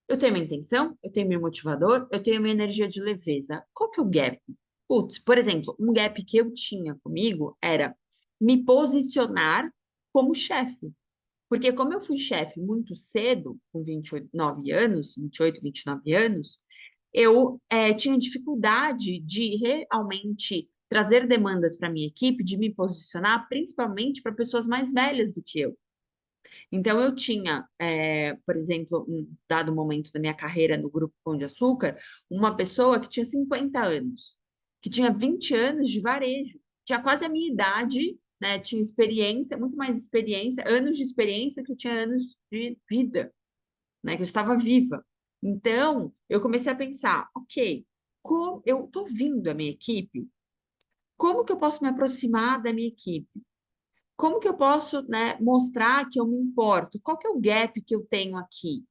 eu tenho minha intenção, eu tenho meu motivador, eu tenho minha energia de leveza. Qual que é o gap? Putz, por exemplo, um gap que eu tinha comigo era me posicionar como chefe. Porque como eu fui chefe muito cedo, com 29 anos, 28, 29 anos, eu tinha dificuldade de realmente trazer demandas para minha equipe, de me posicionar, principalmente para pessoas mais velhas do que eu. Então, eu tinha, por exemplo, um dado momento da minha carreira no Grupo Pão de Açúcar, uma pessoa que tinha 50 anos, que tinha 20 anos de varejo, tinha quase a minha idade, né? Tinha experiência, muito mais experiência, anos de experiência que eu tinha anos de vida, né? Que eu estava viva. Então, eu comecei a pensar, ok, como eu estou vindo a minha equipe, como que eu posso me aproximar da minha equipe? Como que eu posso, né, mostrar que eu me importo? Qual que é o gap que eu tenho aqui?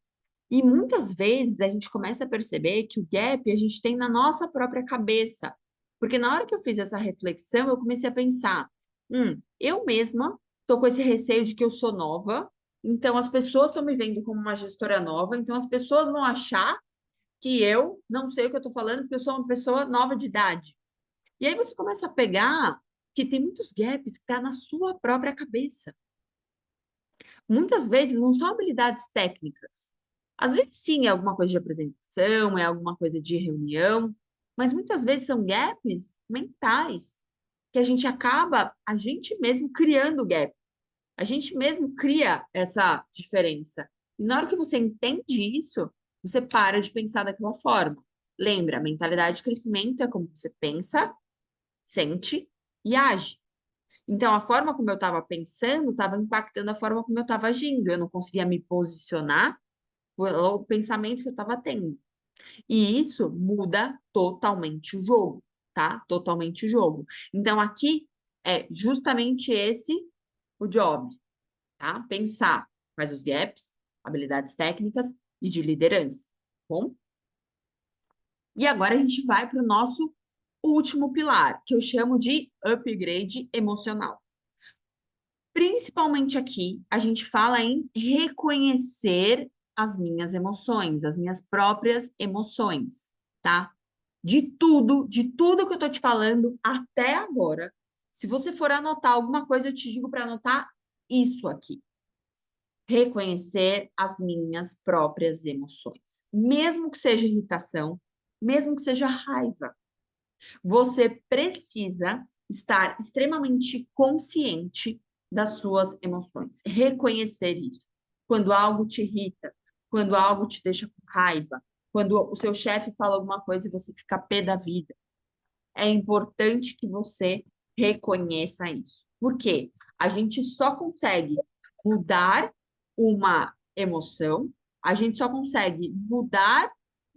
E muitas vezes a gente começa a perceber que o gap a gente tem na nossa própria cabeça. Porque na hora que eu fiz essa reflexão, eu comecei a pensar: eu mesma estou com esse receio de que eu sou nova, então as pessoas estão me vendo como uma gestora nova, então as pessoas vão achar que eu não sei o que eu estou falando, porque eu sou uma pessoa nova de idade. E aí você começa a pegar que tem muitos gaps que estão na sua própria cabeça. Muitas vezes não são habilidades técnicas. Às vezes sim, é alguma coisa de apresentação, é alguma coisa de reunião, mas muitas vezes são gaps mentais que a gente acaba, a gente mesmo criando o gap. A gente mesmo cria essa diferença. E na hora que você entende isso, você para de pensar daquela forma. Lembra, a mentalidade de crescimento é como você pensa, sente e age. Então, a forma como eu estava pensando estava impactando a forma como eu estava agindo. Eu não conseguia me posicionar pelo pensamento que eu estava tendo. E isso muda totalmente o jogo, tá? Totalmente o jogo. Então, aqui é justamente esse o job, tá? Pensar quais os gaps, habilidades técnicas e de liderança, tá bom? E agora a gente vai para o nosso último pilar, que eu chamo de upgrade emocional. Principalmente aqui, a gente fala em reconhecer as minhas emoções, as minhas próprias emoções, tá? De tudo que eu tô te falando até agora. Se você for anotar alguma coisa, eu te digo para anotar isso aqui. Reconhecer as minhas próprias emoções, mesmo que seja irritação, mesmo que seja raiva. Você precisa estar extremamente consciente das suas emoções, reconhecer isso. Quando algo te irrita, quando algo te deixa com raiva, quando o seu chefe fala alguma coisa e você fica pé da vida, é importante que você reconheça isso. Por quê? A gente só consegue mudar uma emoção, a gente só consegue mudar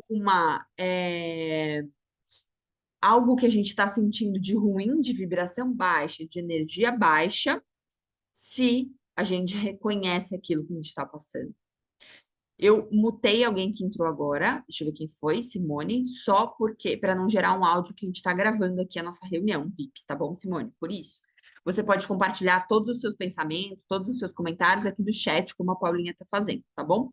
uma, algo que a gente está sentindo de ruim, de vibração baixa, de energia baixa, se a gente reconhece aquilo que a gente está passando. Eu mutei alguém que entrou agora, deixa eu ver quem foi, Simone, só porque, para não gerar um áudio que a gente está gravando aqui a nossa reunião VIP, tá bom, Simone? Por isso, você pode compartilhar todos os seus pensamentos, todos os seus comentários aqui do chat, como a Paulinha está fazendo, tá bom?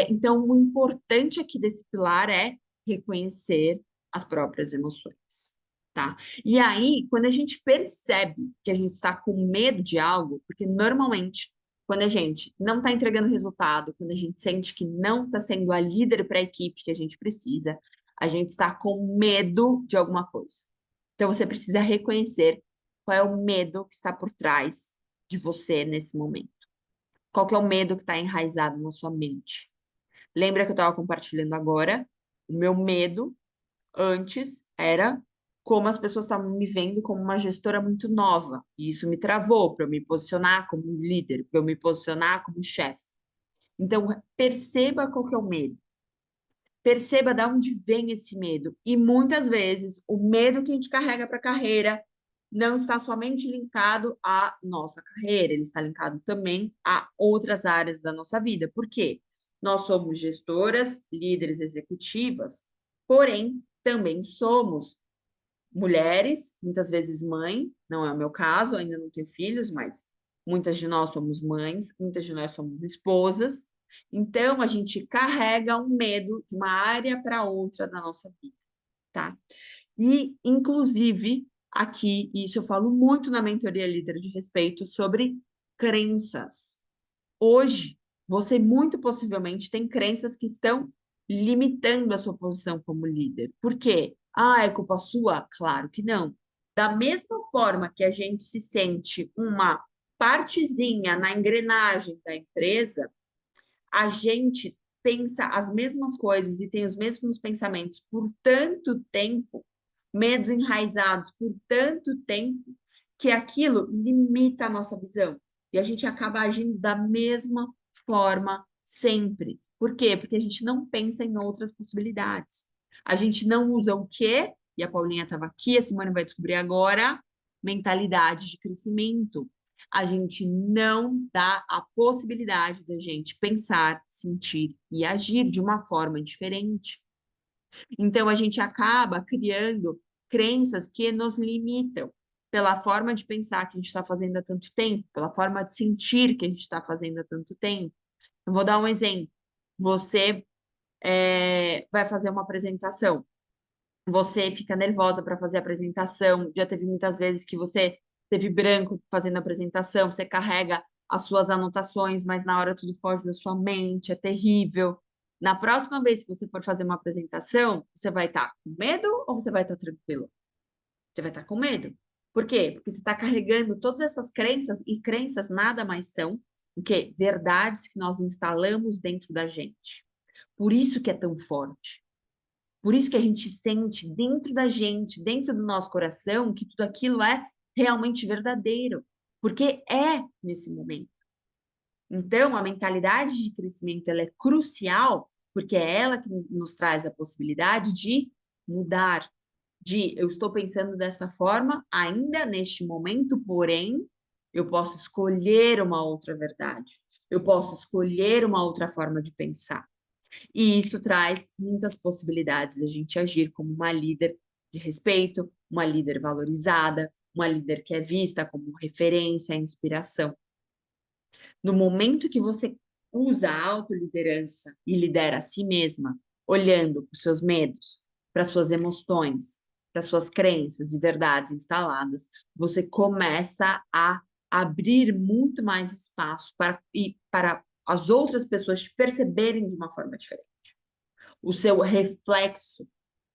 Então, o importante aqui desse pilar é reconhecer as próprias emoções, tá? E aí, quando a gente percebe que a gente está com medo de algo, porque normalmente, quando a gente não está entregando resultado, quando a gente sente que não está sendo a líder para a equipe que a gente precisa, a gente está com medo de alguma coisa. Então, você precisa reconhecer qual é o medo que está por trás de você nesse momento. Qual que é o medo que está enraizado na sua mente? Lembra que eu estava compartilhando agora? O meu medo Antes era como as pessoas estavam me vendo como uma gestora muito nova. E isso me travou para eu me posicionar como líder, para eu me posicionar como chefe. Então, perceba qual que é o medo. Perceba de onde vem esse medo. E muitas vezes o medo que a gente carrega para a carreira não está somente linkado à nossa carreira, ele está linkado também a outras áreas da nossa vida. Por quê? Nós somos gestoras, líderes executivas, porém também somos mulheres, muitas vezes mãe, não é o meu caso, ainda não tenho filhos, mas muitas de nós somos mães, muitas de nós somos esposas. Então, a gente carrega um medo de uma área para outra da nossa vida, tá? E, inclusive, aqui, isso eu falo muito na mentoria Líder de Respeito sobre crenças. Hoje, você muito possivelmente tem crenças que estão limitando a sua posição como líder. Por quê? Ah, é culpa sua? Claro que não. Da mesma forma que a gente se sente uma partezinha na engrenagem da empresa, a gente pensa as mesmas coisas e tem os mesmos pensamentos por tanto tempo, medos enraizados por tanto tempo, que aquilo limita a nossa visão. E a gente acaba agindo da mesma forma sempre. Por quê? Porque a gente não pensa em outras possibilidades. A gente não usa o quê? E a Paulinha estava aqui, a Simone vai descobrir agora, mentalidade de crescimento. A gente não dá a possibilidade da gente pensar, sentir e agir de uma forma diferente. Então, a gente acaba criando crenças que nos limitam pela forma de pensar que a gente está fazendo há tanto tempo, pela forma de sentir que a gente está fazendo há tanto tempo. Eu vou dar um exemplo. Você vai fazer uma apresentação. Você fica nervosa para fazer a apresentação. Já teve muitas vezes que você teve branco fazendo a apresentação, você carrega as suas anotações, mas na hora tudo foge da sua mente, é terrível. Na próxima vez que você for fazer uma apresentação, você vai estar com medo ou você vai estar tranquilo? Você vai estar com medo. Por quê? Porque você está carregando todas essas crenças, e crenças nada mais são do que verdades que nós instalamos dentro da gente. Por isso que é tão forte. Por isso que a gente sente dentro da gente, dentro do nosso coração, que tudo aquilo é realmente verdadeiro, porque é nesse momento. Então, a mentalidade de crescimento ela é crucial, porque é ela que nos traz a possibilidade de mudar, de eu estou pensando dessa forma ainda neste momento, porém, eu posso escolher uma outra verdade, eu posso escolher uma outra forma de pensar. E isso traz muitas possibilidades de a gente agir como uma líder de respeito, uma líder valorizada, uma líder que é vista como referência, inspiração. No momento que você usa a autoliderança e lidera a si mesma, olhando para os seus medos, para suas emoções, para suas crenças e verdades instaladas, você começa a abrir muito mais espaço para as outras pessoas te perceberem de uma forma diferente. O seu reflexo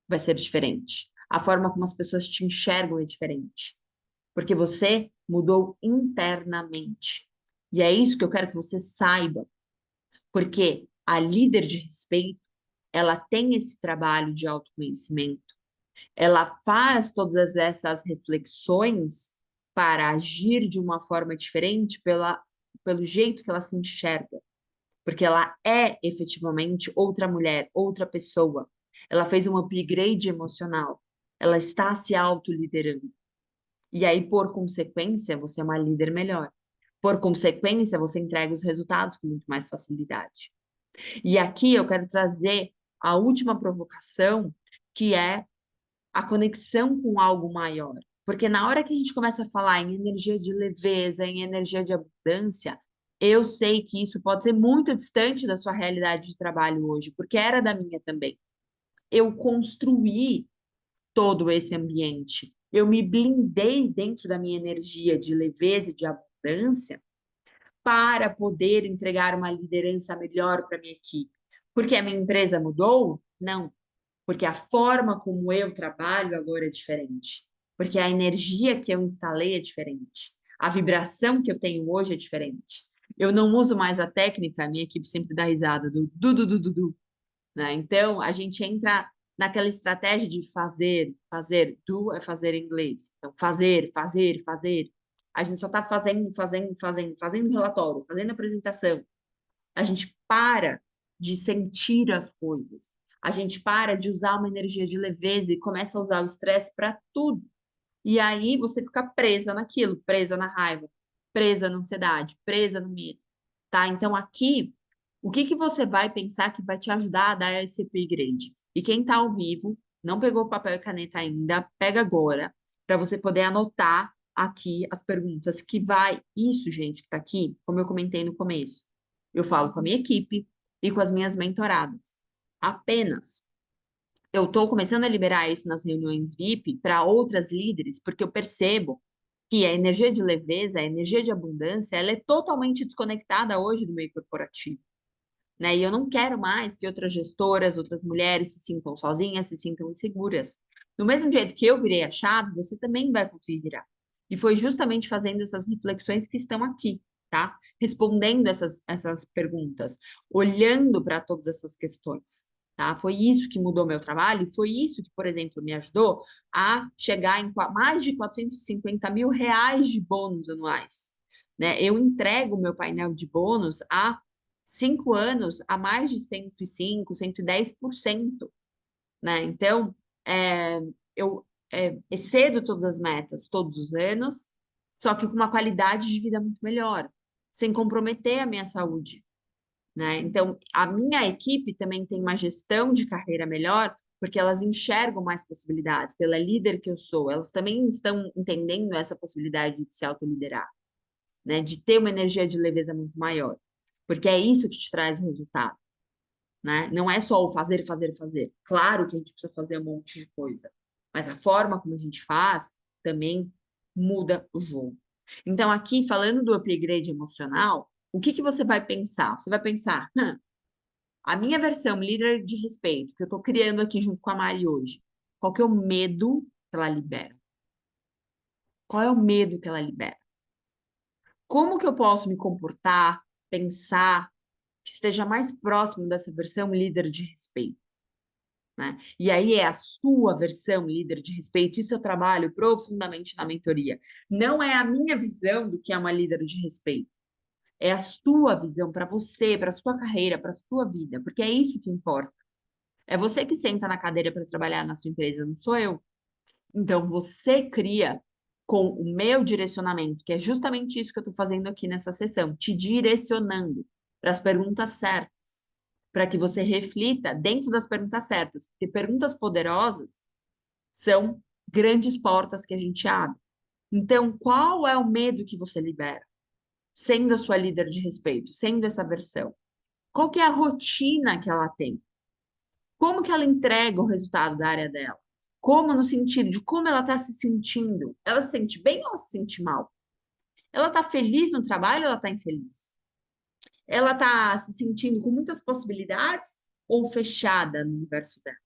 vai ser diferente. A forma como as pessoas te enxergam é diferente. Porque você mudou internamente. E é isso que eu quero que você saiba. Porque a líder de respeito, ela tem esse trabalho de autoconhecimento. Ela faz todas essas reflexões para agir de uma forma diferente pelo jeito que ela se enxerga porque ela é efetivamente outra mulher, outra pessoa. Ela fez um upgrade emocional. Ela está se autoliderando. E aí, por consequência, você é uma líder melhor. Por consequência, você entrega os resultados com muito mais facilidade. E aqui eu quero trazer a última provocação, que é a conexão com algo maior. Porque na hora que a gente começa a falar em energia de leveza, em energia de abundância, eu sei que isso pode ser muito distante da sua realidade de trabalho hoje, porque era da minha também. Eu construí todo esse ambiente. Eu me blindei dentro da minha energia de leveza e de abundância para poder entregar uma liderança melhor para minha equipe. Porque a minha empresa mudou? Não, porque a forma como eu trabalho agora é diferente, porque a energia que eu instalei é diferente, a vibração que eu tenho hoje é diferente. Eu não uso mais a técnica, a minha equipe sempre dá risada do du, du, du, du, du, né? Então, a gente entra naquela estratégia de fazer, fazer, do é fazer em inglês. Então, fazer, fazer, fazer. A gente só está fazendo, fazendo, fazendo, fazendo relatório, fazendo apresentação. A gente para de sentir as coisas. A gente para de usar uma energia de leveza e começa a usar o estresse para tudo. E aí você fica presa naquilo, presa na raiva, presa na ansiedade, presa no medo, tá? Então aqui, o que que você vai pensar que vai te ajudar a dar esse upgrade? E quem tá ao vivo, não pegou papel e caneta ainda, pega agora, para você poder anotar aqui as perguntas que vai. Isso, gente, que tá aqui, como eu comentei no começo. Eu falo com a minha equipe e com as minhas mentoradas. Apenas eu estou começando a liberar isso nas reuniões VIP para outras líderes, porque eu percebo que a energia de leveza, a energia de abundância, ela é totalmente desconectada hoje do meio corporativo, né? E eu não quero mais que outras gestoras, outras mulheres se sintam sozinhas, se sintam inseguras. Do mesmo jeito que eu virei a chave, você também vai conseguir virar. E foi justamente fazendo essas reflexões que estão aqui, tá? Respondendo essas perguntas, olhando para todas essas questões, tá? Foi isso que mudou meu trabalho, e foi isso que, por exemplo, me ajudou a chegar em mais de 450 mil reais de bônus anuais, né? Eu entrego o meu painel de bônus há 5 anos a mais de 105, 110%, né? Então, eu excedo todas as metas todos os anos, só que com uma qualidade de vida muito melhor, sem comprometer a minha saúde, né? Então, a minha equipe também tem uma gestão de carreira melhor, porque elas enxergam mais possibilidades. Pela líder que eu sou, elas também estão entendendo essa possibilidade de se autoliderar, né? De ter uma energia de leveza muito maior, porque é isso que te traz o resultado, né? Não é só o fazer, fazer, fazer. Claro que a gente precisa fazer um monte de coisa, mas a forma como a gente faz também muda o jogo. Então, aqui, falando do upgrade emocional, o que que você vai pensar? Você vai pensar, a minha versão líder de respeito, que eu estou criando aqui junto com a Mari hoje, qual que é o medo que ela libera? Qual é o medo que ela libera? Como que eu posso me comportar, pensar, que esteja mais próximo dessa versão líder de respeito, né? E aí é a sua versão líder de respeito, isso eu trabalho profundamente na mentoria. Não é a minha visão do que é uma líder de respeito, é a sua visão para você, para a sua carreira, para a sua vida, porque é isso que importa. É você que senta na cadeira para trabalhar na sua empresa, não sou eu. Então, você cria com o meu direcionamento, que é justamente isso que eu estou fazendo aqui nessa sessão, te direcionando para as perguntas certas, para que você reflita dentro das perguntas certas, porque perguntas poderosas são grandes portas que a gente abre. Então, qual é o medo que você libera? Sendo a sua líder de respeito, sendo essa versão. Qual que é a rotina que ela tem? Como que ela entrega o resultado da área dela? Como no sentido de como ela está se sentindo? Ela se sente bem ou ela se sente mal? Ela está feliz no trabalho ou ela está infeliz? Ela está se sentindo com muitas possibilidades ou fechada no universo dela?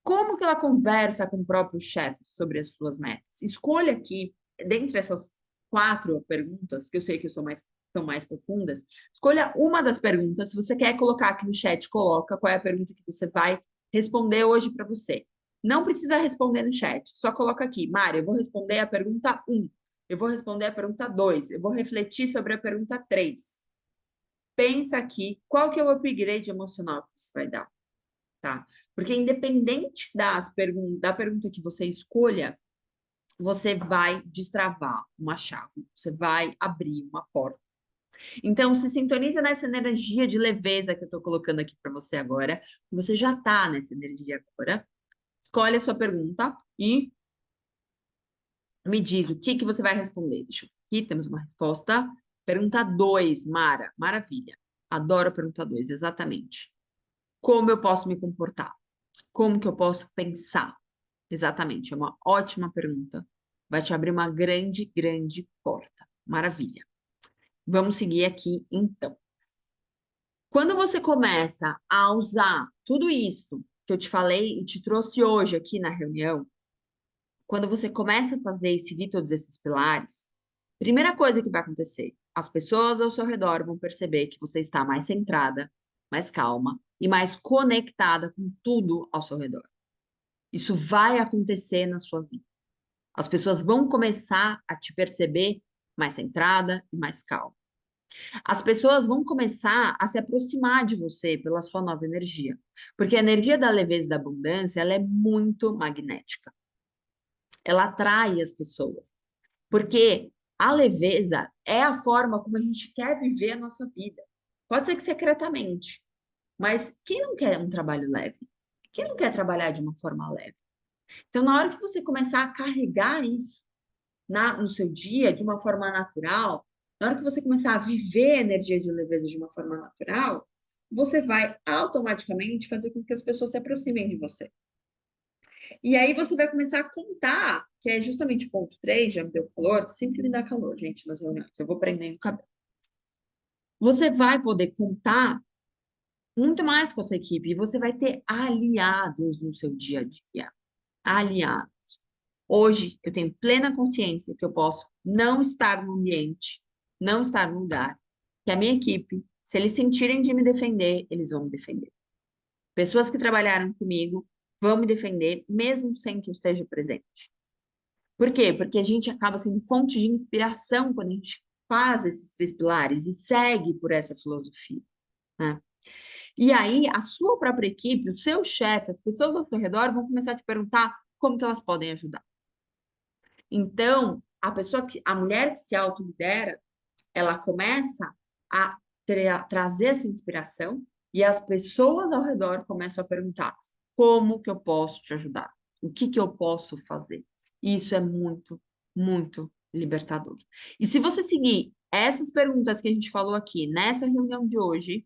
Como que ela conversa com o próprio chefe sobre as suas metas? Escolha aqui, dentre essas 4 perguntas, que eu sei que são mais profundas, escolha uma das perguntas. Se você quer colocar aqui no chat, coloca qual é a pergunta que você vai responder hoje para você. Não precisa responder no chat, só coloca aqui, Mária, eu vou responder a pergunta 1, eu vou responder a pergunta 2, eu vou refletir sobre a pergunta 3. Pensa aqui, qual que é o upgrade emocional que você vai dar? Tá? Porque independente da pergunta que você escolha, você vai destravar uma chave, você vai abrir uma porta. Então, se sintoniza nessa energia de leveza que eu estou colocando aqui para você agora. Você já está nessa energia agora. Escolhe a sua pergunta e me diz o que que você vai responder. Deixa eu aqui, temos uma resposta. Pergunta 2, Mara. Maravilha. Adoro a pergunta 2, exatamente. Como eu posso me comportar? Como que eu posso pensar? Exatamente, é uma ótima pergunta. Vai te abrir uma grande, grande porta. Maravilha. Vamos seguir aqui, então. Quando você começa a usar tudo isso que eu te falei e te trouxe hoje aqui na reunião, quando você começa a fazer e seguir todos esses pilares, primeira coisa que vai acontecer, as pessoas ao seu redor vão perceber que você está mais centrada, mais calma e mais conectada com tudo ao seu redor. Isso vai acontecer na sua vida. As pessoas vão começar a te perceber mais centrada e mais calma. As pessoas vão começar a se aproximar de você pela sua nova energia, porque a energia da leveza e da abundância, ela é muito magnética. Ela atrai as pessoas, porque a leveza é a forma como a gente quer viver a nossa vida. Pode ser que secretamente, mas quem não quer um trabalho leve? Quem não quer trabalhar de uma forma leve? Então, na hora que você começar a carregar isso no seu dia de uma forma natural, na hora que você começar a viver a energia de leveza de uma forma natural, você vai automaticamente fazer com que as pessoas se aproximem de você. E aí você vai começar a contar, que é justamente o ponto 3, já me deu calor, sempre me dá calor, gente, nas reuniões, eu vou prendendo o cabelo. Você vai poder contar muito mais com a sua equipe e você vai ter aliados no seu dia a dia. Aliados. Hoje eu tenho plena consciência que eu posso não estar no ambiente, não estar no lugar, que a minha equipe, se eles sentirem de me defender, eles vão me defender. Pessoas que trabalharam comigo vão me defender, mesmo sem que eu esteja presente. Por quê? Porque a gente acaba sendo fonte de inspiração quando a gente faz esses 3 pilares e segue por essa filosofia, né? E aí, a sua própria equipe, o seu chefe, as pessoas ao seu redor vão começar a te perguntar como que elas podem ajudar. Então, a mulher que se autolidera, ela começa a trazer essa inspiração e as pessoas ao redor começam a perguntar: como que eu posso te ajudar? O que que eu posso fazer? E isso é muito, muito libertador. E se você seguir essas perguntas que a gente falou aqui nessa reunião de hoje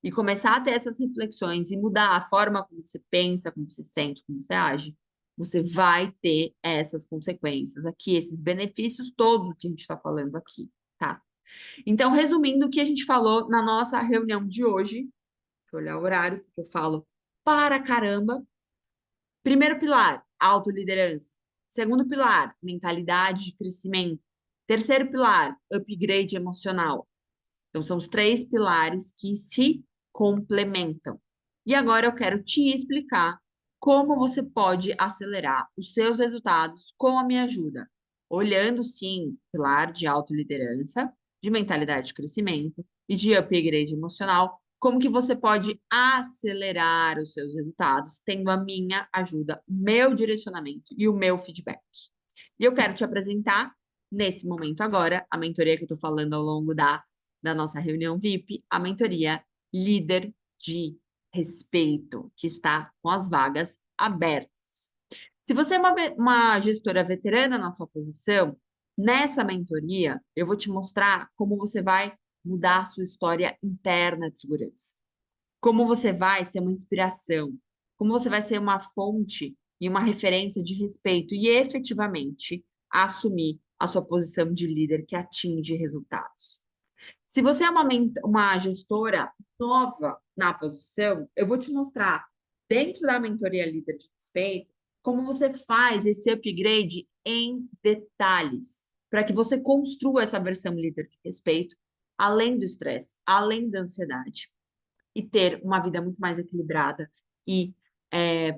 e começar a ter essas reflexões e mudar a forma como você pensa, como você sente, como você age, você vai ter essas consequências aqui, esses benefícios todos que a gente está falando aqui, tá? Então, resumindo o que a gente falou na nossa reunião de hoje, deixa eu olhar o horário, porque eu falo para caramba. Primeiro pilar, autoliderança. Segundo pilar, mentalidade de crescimento. Terceiro pilar, upgrade emocional. Então, são os 3 pilares que se complementam. E agora eu quero te explicar como você pode acelerar os seus resultados com a minha ajuda. Olhando, sim, pilar de autoliderança, de mentalidade de crescimento e de upgrade emocional, como que você pode acelerar os seus resultados tendo a minha ajuda, o meu direcionamento e o meu feedback. E eu quero te apresentar, nesse momento agora, a mentoria que eu estou falando ao longo da nossa reunião VIP, a mentoria Líder de Respeito, que está com as vagas abertas. Se você é uma gestora veterana na sua posição, nessa mentoria eu vou te mostrar como você vai mudar a sua história interna de segurança. Como você vai ser uma inspiração, como você vai ser uma fonte e uma referência de respeito e efetivamente assumir a sua posição de líder que atinge resultados. Se você é uma gestora nova na posição, eu vou te mostrar, dentro da mentoria Líder de Respeito, como você faz esse upgrade em detalhes, para que você construa essa versão líder de respeito, além do estresse, além da ansiedade, e ter uma vida muito mais equilibrada e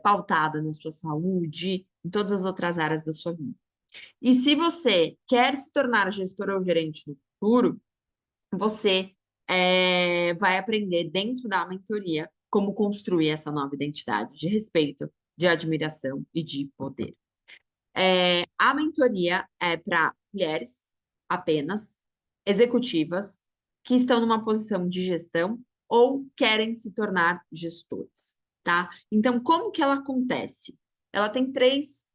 pautada na sua saúde, em todas as outras áreas da sua vida. E se você quer se tornar gestor ou gerente no futuro, você vai aprender dentro da mentoria como construir essa nova identidade de respeito, de admiração e de poder. A mentoria é para mulheres apenas, executivas, que estão numa posição de gestão ou querem se tornar gestores, tá? Então, como que ela acontece? Ela tem 3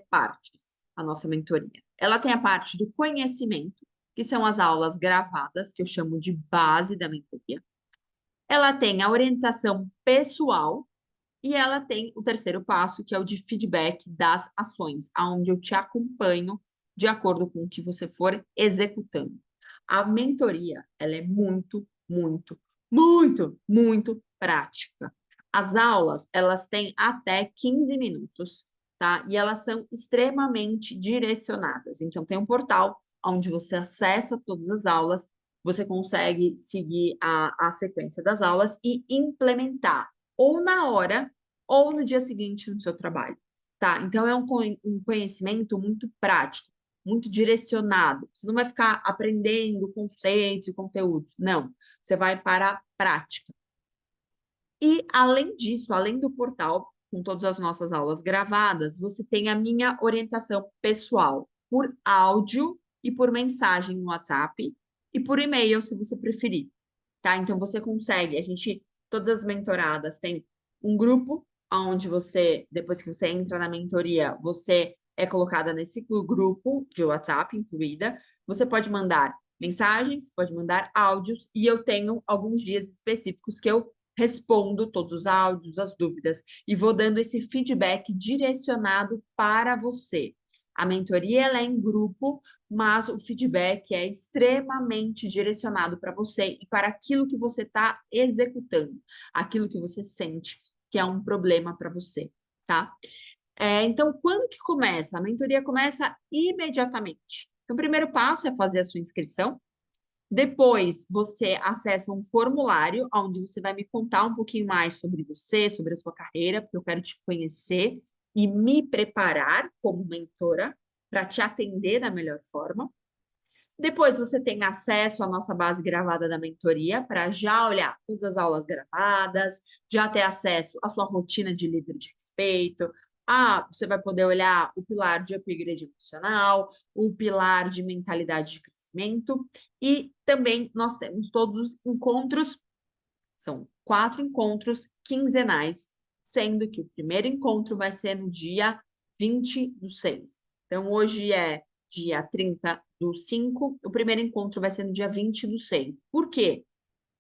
partes, a nossa mentoria. Ela tem a parte do conhecimento, que são as aulas gravadas, que eu chamo de base da mentoria. Ela tem a orientação pessoal e ela tem o terceiro passo, que é o de feedback das ações, aonde eu te acompanho de acordo com o que você for executando. A mentoria, ela é muito, muito, muito, muito prática. As aulas, elas têm até 15 minutos, tá? E elas são extremamente direcionadas. Então, tem um portal onde você acessa todas as aulas, você consegue seguir a sequência das aulas e implementar ou na hora ou no dia seguinte no seu trabalho, tá? Então, é um conhecimento muito prático, muito direcionado. Você não vai ficar aprendendo conceitos e conteúdos, não. Você vai para a prática. E, além disso, além do portal, com todas as nossas aulas gravadas, você tem a minha orientação pessoal por áudio e por mensagem no WhatsApp e por e-mail, se você preferir, tá? Então, você consegue, todas as mentoradas têm um grupo onde você, depois que você entra na mentoria, você é colocada nesse grupo de WhatsApp incluída. Você pode mandar mensagens, pode mandar áudios, e eu tenho alguns dias específicos que eu respondo todos os áudios, as dúvidas, e vou dando esse feedback direcionado para você. A mentoria ela é em grupo, mas o feedback é extremamente direcionado para você e para aquilo que você está executando, aquilo que você sente que é um problema para você, tá? Então, quando que começa? A mentoria começa imediatamente. Então, o primeiro passo é fazer a sua inscrição. Depois, você acessa um formulário onde você vai me contar um pouquinho mais sobre você, sobre a sua carreira, porque eu quero te conhecer e me preparar como mentora para te atender da melhor forma. Depois você tem acesso à nossa base gravada da mentoria para já olhar todas as aulas gravadas, já ter acesso à sua rotina de líder de respeito. Você vai poder olhar o pilar de upgrade emocional, o pilar de mentalidade de crescimento e também nós temos todos os encontros, são 4 encontros quinzenais, sendo que o primeiro encontro vai ser no dia 20/6. Então, hoje é dia 30/5, o primeiro encontro vai ser no dia 20/6. Por quê?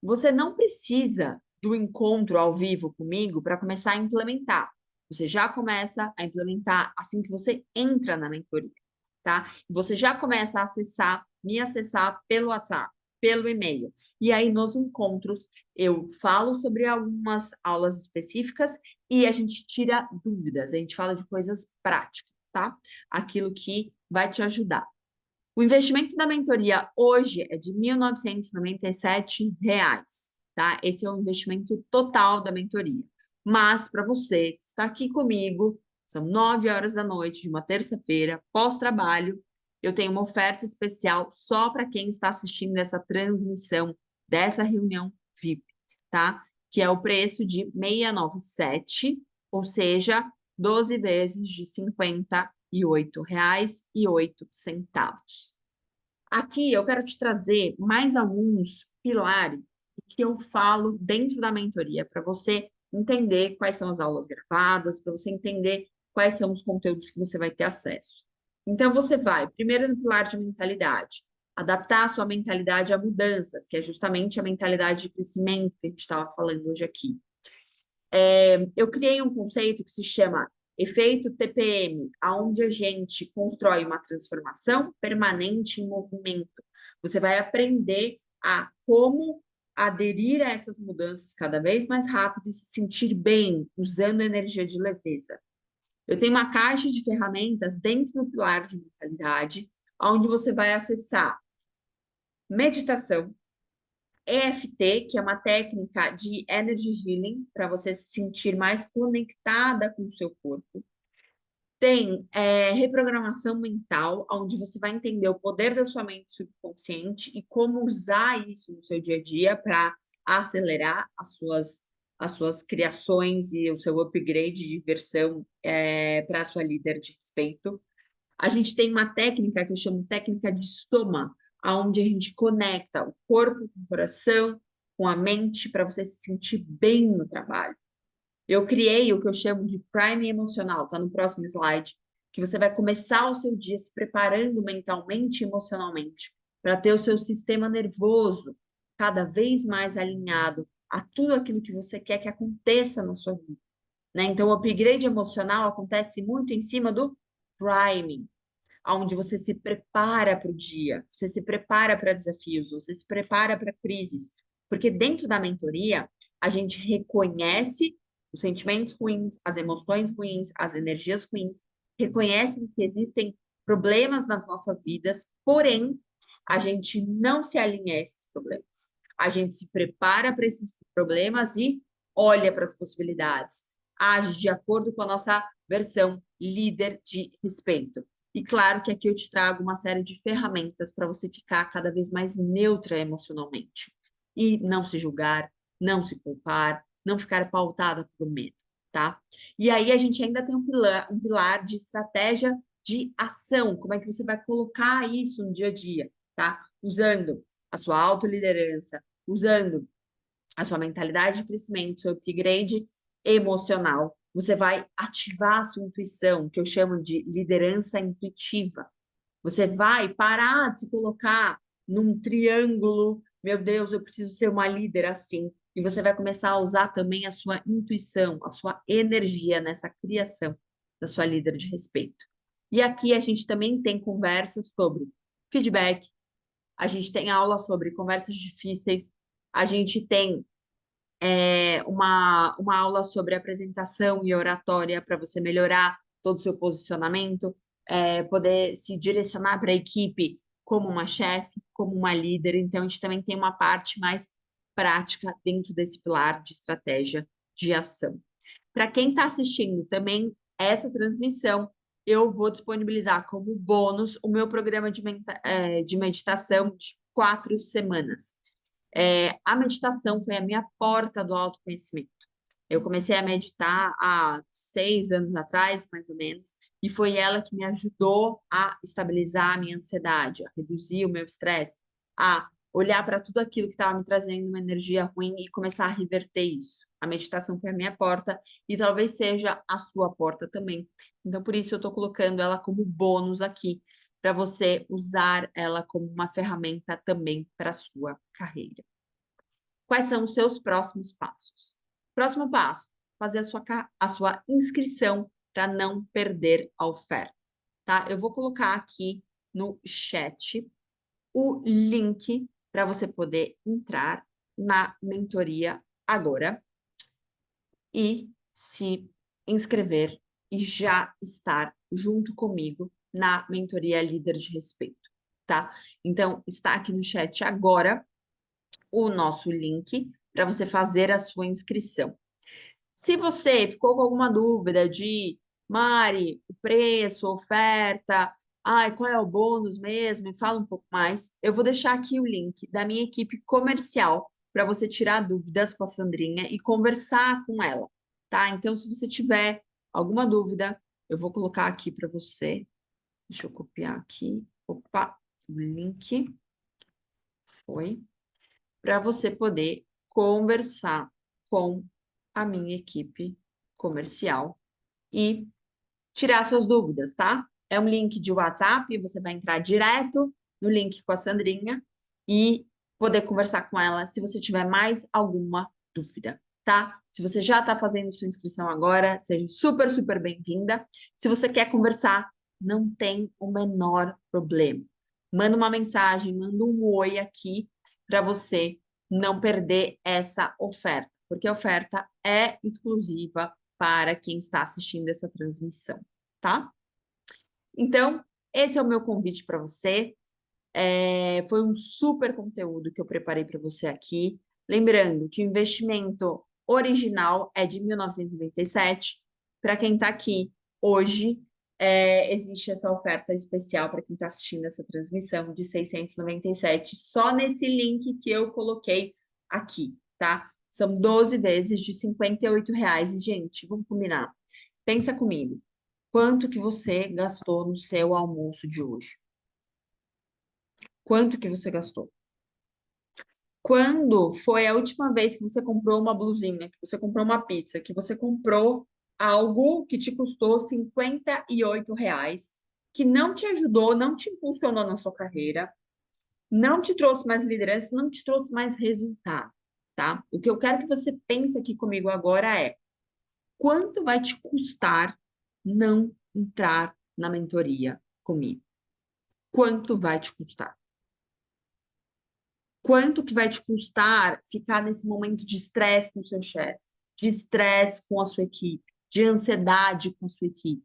Você não precisa do encontro ao vivo comigo para começar a implementar. Você já começa a implementar assim que você entra na mentoria, tá? Você já começa a me acessar pelo WhatsApp, pelo e-mail. E aí, nos encontros, eu falo sobre algumas aulas específicas e a gente tira dúvidas, a gente fala de coisas práticas, tá? Aquilo que vai te ajudar. O investimento da mentoria hoje é de R$ 1.997, tá? Esse é o investimento total da mentoria. Mas para você que está aqui comigo, são 9 horas da noite de uma terça-feira, pós-trabalho, eu tenho uma oferta especial só para quem está assistindo essa transmissão dessa reunião VIP, tá? Que é o preço de 697, ou seja, 12 vezes de R$ 58,08. Aqui eu quero te trazer mais alguns pilares que eu falo dentro da mentoria, para você entender quais são as aulas gravadas, para você entender quais são os conteúdos que você vai ter acesso. Então, você vai, primeiro no pilar de mentalidade, adaptar a sua mentalidade a mudanças, que é justamente a mentalidade de crescimento que a gente estava falando hoje aqui. Eu criei um conceito que se chama efeito TPM, aonde a gente constrói uma transformação permanente em movimento. Você vai aprender a como aderir a essas mudanças cada vez mais rápido e se sentir bem, usando energia de leveza. Eu tenho uma caixa de ferramentas dentro do pilar de mentalidade, onde você vai acessar meditação, EFT, que é uma técnica de energy healing, para você se sentir mais conectada com o seu corpo. Tem reprogramação mental, onde você vai entender o poder da sua mente subconsciente e como usar isso no seu dia a dia para acelerar as suas criações e o seu upgrade de versão para a sua líder de respeito. A gente tem uma técnica que eu chamo técnica de soma, onde a gente conecta o corpo com o coração, com a mente, para você se sentir bem no trabalho. Eu criei o que eu chamo de prime emocional, tá no próximo slide, que você vai começar o seu dia se preparando mentalmente e emocionalmente para ter o seu sistema nervoso cada vez mais alinhado a tudo aquilo que você quer que aconteça na sua vida, né? Então, o upgrade emocional acontece muito em cima do priming, onde você se prepara para o dia, você se prepara para desafios, você se prepara para crises, porque dentro da mentoria a gente reconhece os sentimentos ruins, as emoções ruins, as energias ruins, reconhece que existem problemas nas nossas vidas, porém a gente não se alinha a esses problemas. A gente se prepara para esses problemas e olha para as possibilidades. age de acordo com a nossa versão líder de respeito. E claro que aqui eu te trago uma série de ferramentas para você ficar cada vez mais neutra emocionalmente. E não se julgar, não se culpar, não ficar pautada pelo medo, tá? E aí a gente ainda tem um pilar de estratégia de ação. Como é que você vai colocar isso no dia a dia, tá? Usando a sua autoliderança, usando a sua mentalidade de crescimento, seu upgrade emocional. Você vai ativar a sua intuição, que eu chamo de liderança intuitiva. Você vai parar de se colocar num triângulo, meu Deus, eu preciso ser uma líder assim. E você vai começar a usar também a sua intuição, a sua energia nessa criação da sua líder de respeito. E aqui a gente também tem conversas sobre feedback, a gente tem aula sobre conversas difíceis, a gente tem uma aula sobre apresentação e oratória para você melhorar todo o seu posicionamento, poder se direcionar para a equipe como uma chefe, como uma líder. Então, a gente também tem uma parte mais prática dentro desse pilar de estratégia de ação. Para quem está assistindo também essa transmissão, eu vou disponibilizar como bônus o meu programa de meditação de 4 semanas. A meditação foi a minha porta do autoconhecimento. Eu comecei a meditar há 6 anos atrás, mais ou menos, e foi ela que me ajudou a estabilizar a minha ansiedade, a reduzir o meu estresse, a olhar para tudo aquilo que estava me trazendo uma energia ruim e começar a reverter isso. A meditação foi a minha porta e talvez seja a sua porta também. Então, por isso, eu estou colocando ela como bônus aqui, para você usar ela como uma ferramenta também para a sua carreira. Quais são os seus próximos passos? Próximo passo, fazer a sua inscrição para não perder a oferta, tá? Eu vou colocar aqui no chat o link para você poder entrar na mentoria agora e se inscrever e já estar junto comigo na mentoria Líder de Respeito, tá? Então, está aqui no chat agora o nosso link para você fazer a sua inscrição. Se você ficou com alguma dúvida de, Mari, o preço, oferta, ai, qual é o bônus mesmo, me fala um pouco mais, eu vou deixar aqui o link da minha equipe comercial para você tirar dúvidas com a Sandrinha e conversar com ela, tá? Então, se você tiver alguma dúvida, eu vou colocar aqui para você. Deixa eu copiar aqui. Opa, o link foi para você poder conversar com a minha equipe comercial e tirar suas dúvidas, tá? É um link de WhatsApp, você vai entrar direto no link com a Sandrinha e poder conversar com ela se você tiver mais alguma dúvida, tá? Se você já está fazendo sua inscrição agora, seja super, super bem-vinda. Se você quer conversar, não tem o menor problema. Manda uma mensagem, manda um oi aqui para você não perder essa oferta, porque a oferta é exclusiva para quem está assistindo essa transmissão, tá? Então, esse é o meu convite para você. Foi um super conteúdo que eu preparei para você aqui. Lembrando que o investimento original é de 1997. Para quem está aqui hoje, existe essa oferta especial para quem está assistindo essa transmissão de 697, só nesse link que eu coloquei aqui, tá? São 12 vezes de R$ 58. E, gente, vamos combinar. Pensa comigo. Quanto que você gastou no seu almoço de hoje? Quanto que você gastou? Quando foi a última vez que você comprou uma blusinha, que você comprou uma pizza, que você comprou algo que te custou R$ 58, que não te ajudou, não te impulsionou na sua carreira, não te trouxe mais liderança, não te trouxe mais resultado, tá? O que eu quero que você pense aqui comigo agora é: quanto vai te custar não entrar na mentoria comigo? Quanto vai te custar? Quanto que vai te custar ficar nesse momento de estresse com o seu chefe, de estresse com a sua equipe, de ansiedade com a sua equipe?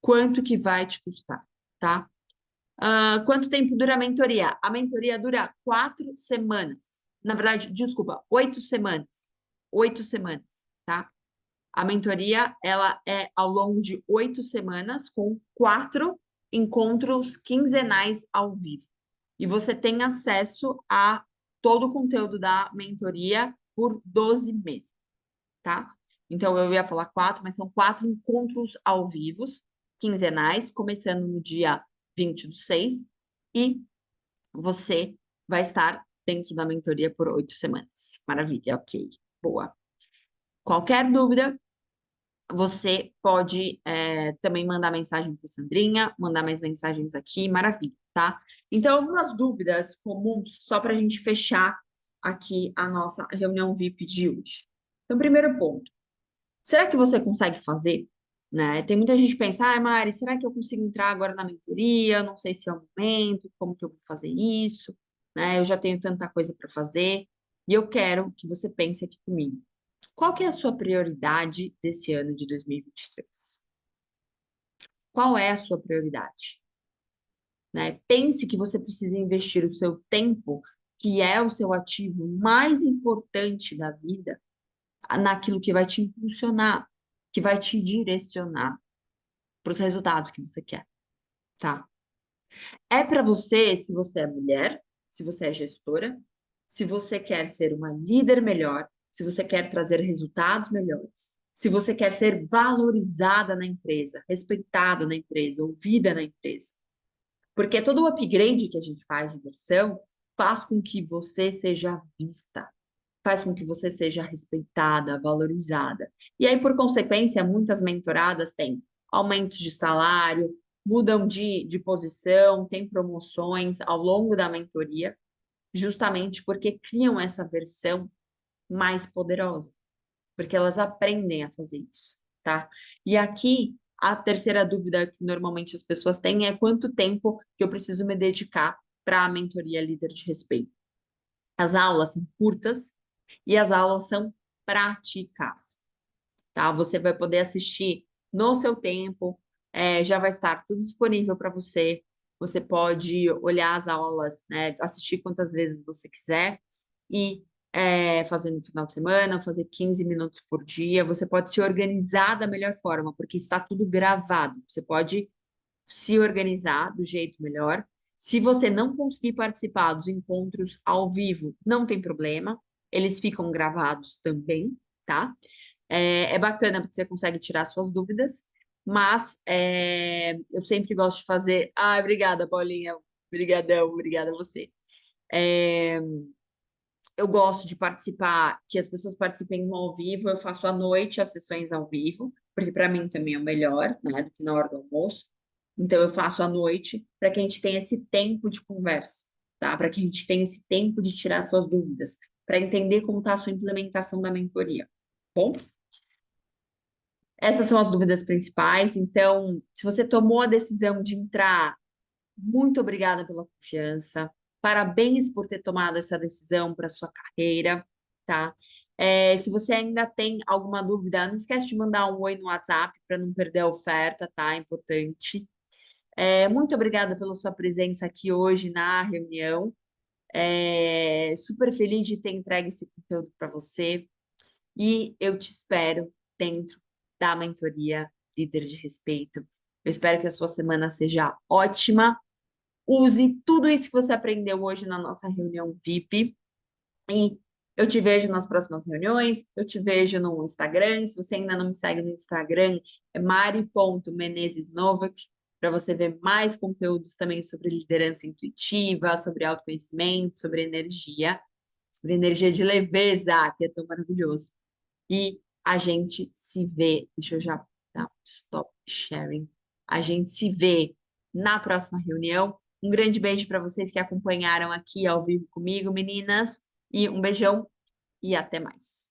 Quanto que vai te custar, tá? Quanto tempo dura a mentoria? A mentoria dura 4 semanas. Na verdade, desculpa, 8 semanas. 8 semanas, tá? A mentoria, ela é ao longo de 8 semanas, com 4 encontros quinzenais ao vivo. E você tem acesso a todo o conteúdo da mentoria por 12 meses, tá? Então, eu ia falar 4, mas são 4 encontros ao vivo, quinzenais, começando no dia 20/6, e você vai estar dentro da mentoria por 8 semanas. Maravilha, ok, boa. Qualquer dúvida, você pode também mandar mensagem para Sandrinha, mandar mais mensagens aqui, maravilha, tá? Então, algumas dúvidas comuns, só para a gente fechar aqui a nossa reunião VIP de hoje. Então, primeiro ponto, será que você consegue fazer? Né? Tem muita gente que pensa, ah, Mari, será que eu consigo entrar agora na mentoria? Não sei se é o momento, como que eu vou fazer isso? Né? Eu já tenho tanta coisa para fazer, e eu quero que você pense aqui comigo. Qual que é a sua prioridade desse ano de 2023? Qual é a sua prioridade? Né? Pense que você precisa investir o seu tempo, que é o seu ativo mais importante da vida, naquilo que vai te impulsionar, que vai te direcionar para os resultados que você quer, tá? É para você, se você é mulher, se você é gestora, se você quer ser uma líder melhor, se você quer trazer resultados melhores, se você quer ser valorizada na empresa, respeitada na empresa, ouvida na empresa. Porque todo o upgrade que a gente faz de versão faz com que você seja vista, faz com que você seja respeitada, valorizada. E aí, por consequência, muitas mentoradas têm aumentos de salário, mudam de posição, têm promoções ao longo da mentoria, justamente porque criam essa versão mais poderosa, porque elas aprendem a fazer isso, tá? E aqui, a terceira dúvida que normalmente as pessoas têm é quanto tempo que eu preciso me dedicar para a mentoria líder de respeito. As aulas são curtas e as aulas são práticas, tá? Você vai poder assistir no seu tempo, já vai estar tudo disponível para você. Você pode olhar as aulas, né, assistir quantas vezes você quiser e fazer no final de semana, fazer 15 minutos por dia. Você pode se organizar da melhor forma, porque está tudo gravado. Você pode se organizar do jeito melhor. Se você não conseguir participar dos encontros ao vivo, não tem problema, eles ficam gravados também, tá? É bacana porque você consegue tirar suas dúvidas, mas eu sempre gosto de fazer. Ah, obrigada, Paulinha. Obrigadão, obrigada a você. É, eu gosto de participar, que as pessoas participem no ao vivo, eu faço à noite as sessões ao vivo, porque para mim também é o melhor, né, do que na hora do almoço. Então eu faço à noite para que a gente tenha esse tempo de conversa, tá? Para que a gente tenha esse tempo de tirar suas dúvidas, para entender como está a sua implementação da mentoria. Bom, essas são as dúvidas principais. Então, se você tomou a decisão de entrar, muito obrigada pela confiança. Parabéns por ter tomado essa decisão para sua carreira, tá? Se você ainda tem alguma dúvida, não esquece de mandar um oi no WhatsApp para não perder a oferta, tá? É importante. Muito obrigada pela sua presença aqui hoje na reunião. Super feliz de ter entregue esse conteúdo para você. E eu te espero dentro da mentoria Líder de Respeito. Eu espero que a sua semana seja ótima. Use tudo isso que você aprendeu hoje na nossa reunião VIP. E eu te vejo nas próximas reuniões. Eu te vejo no Instagram. Se você ainda não me segue no Instagram, é mari.menezesnovak, para você ver mais conteúdos também sobre liderança intuitiva, sobre autoconhecimento, sobre energia de leveza, que é tão maravilhoso. E a gente se vê. Deixa eu já dar um stop sharing. A gente se vê na próxima reunião. Um grande beijo para vocês que acompanharam aqui ao vivo comigo, meninas. E um beijão e até mais.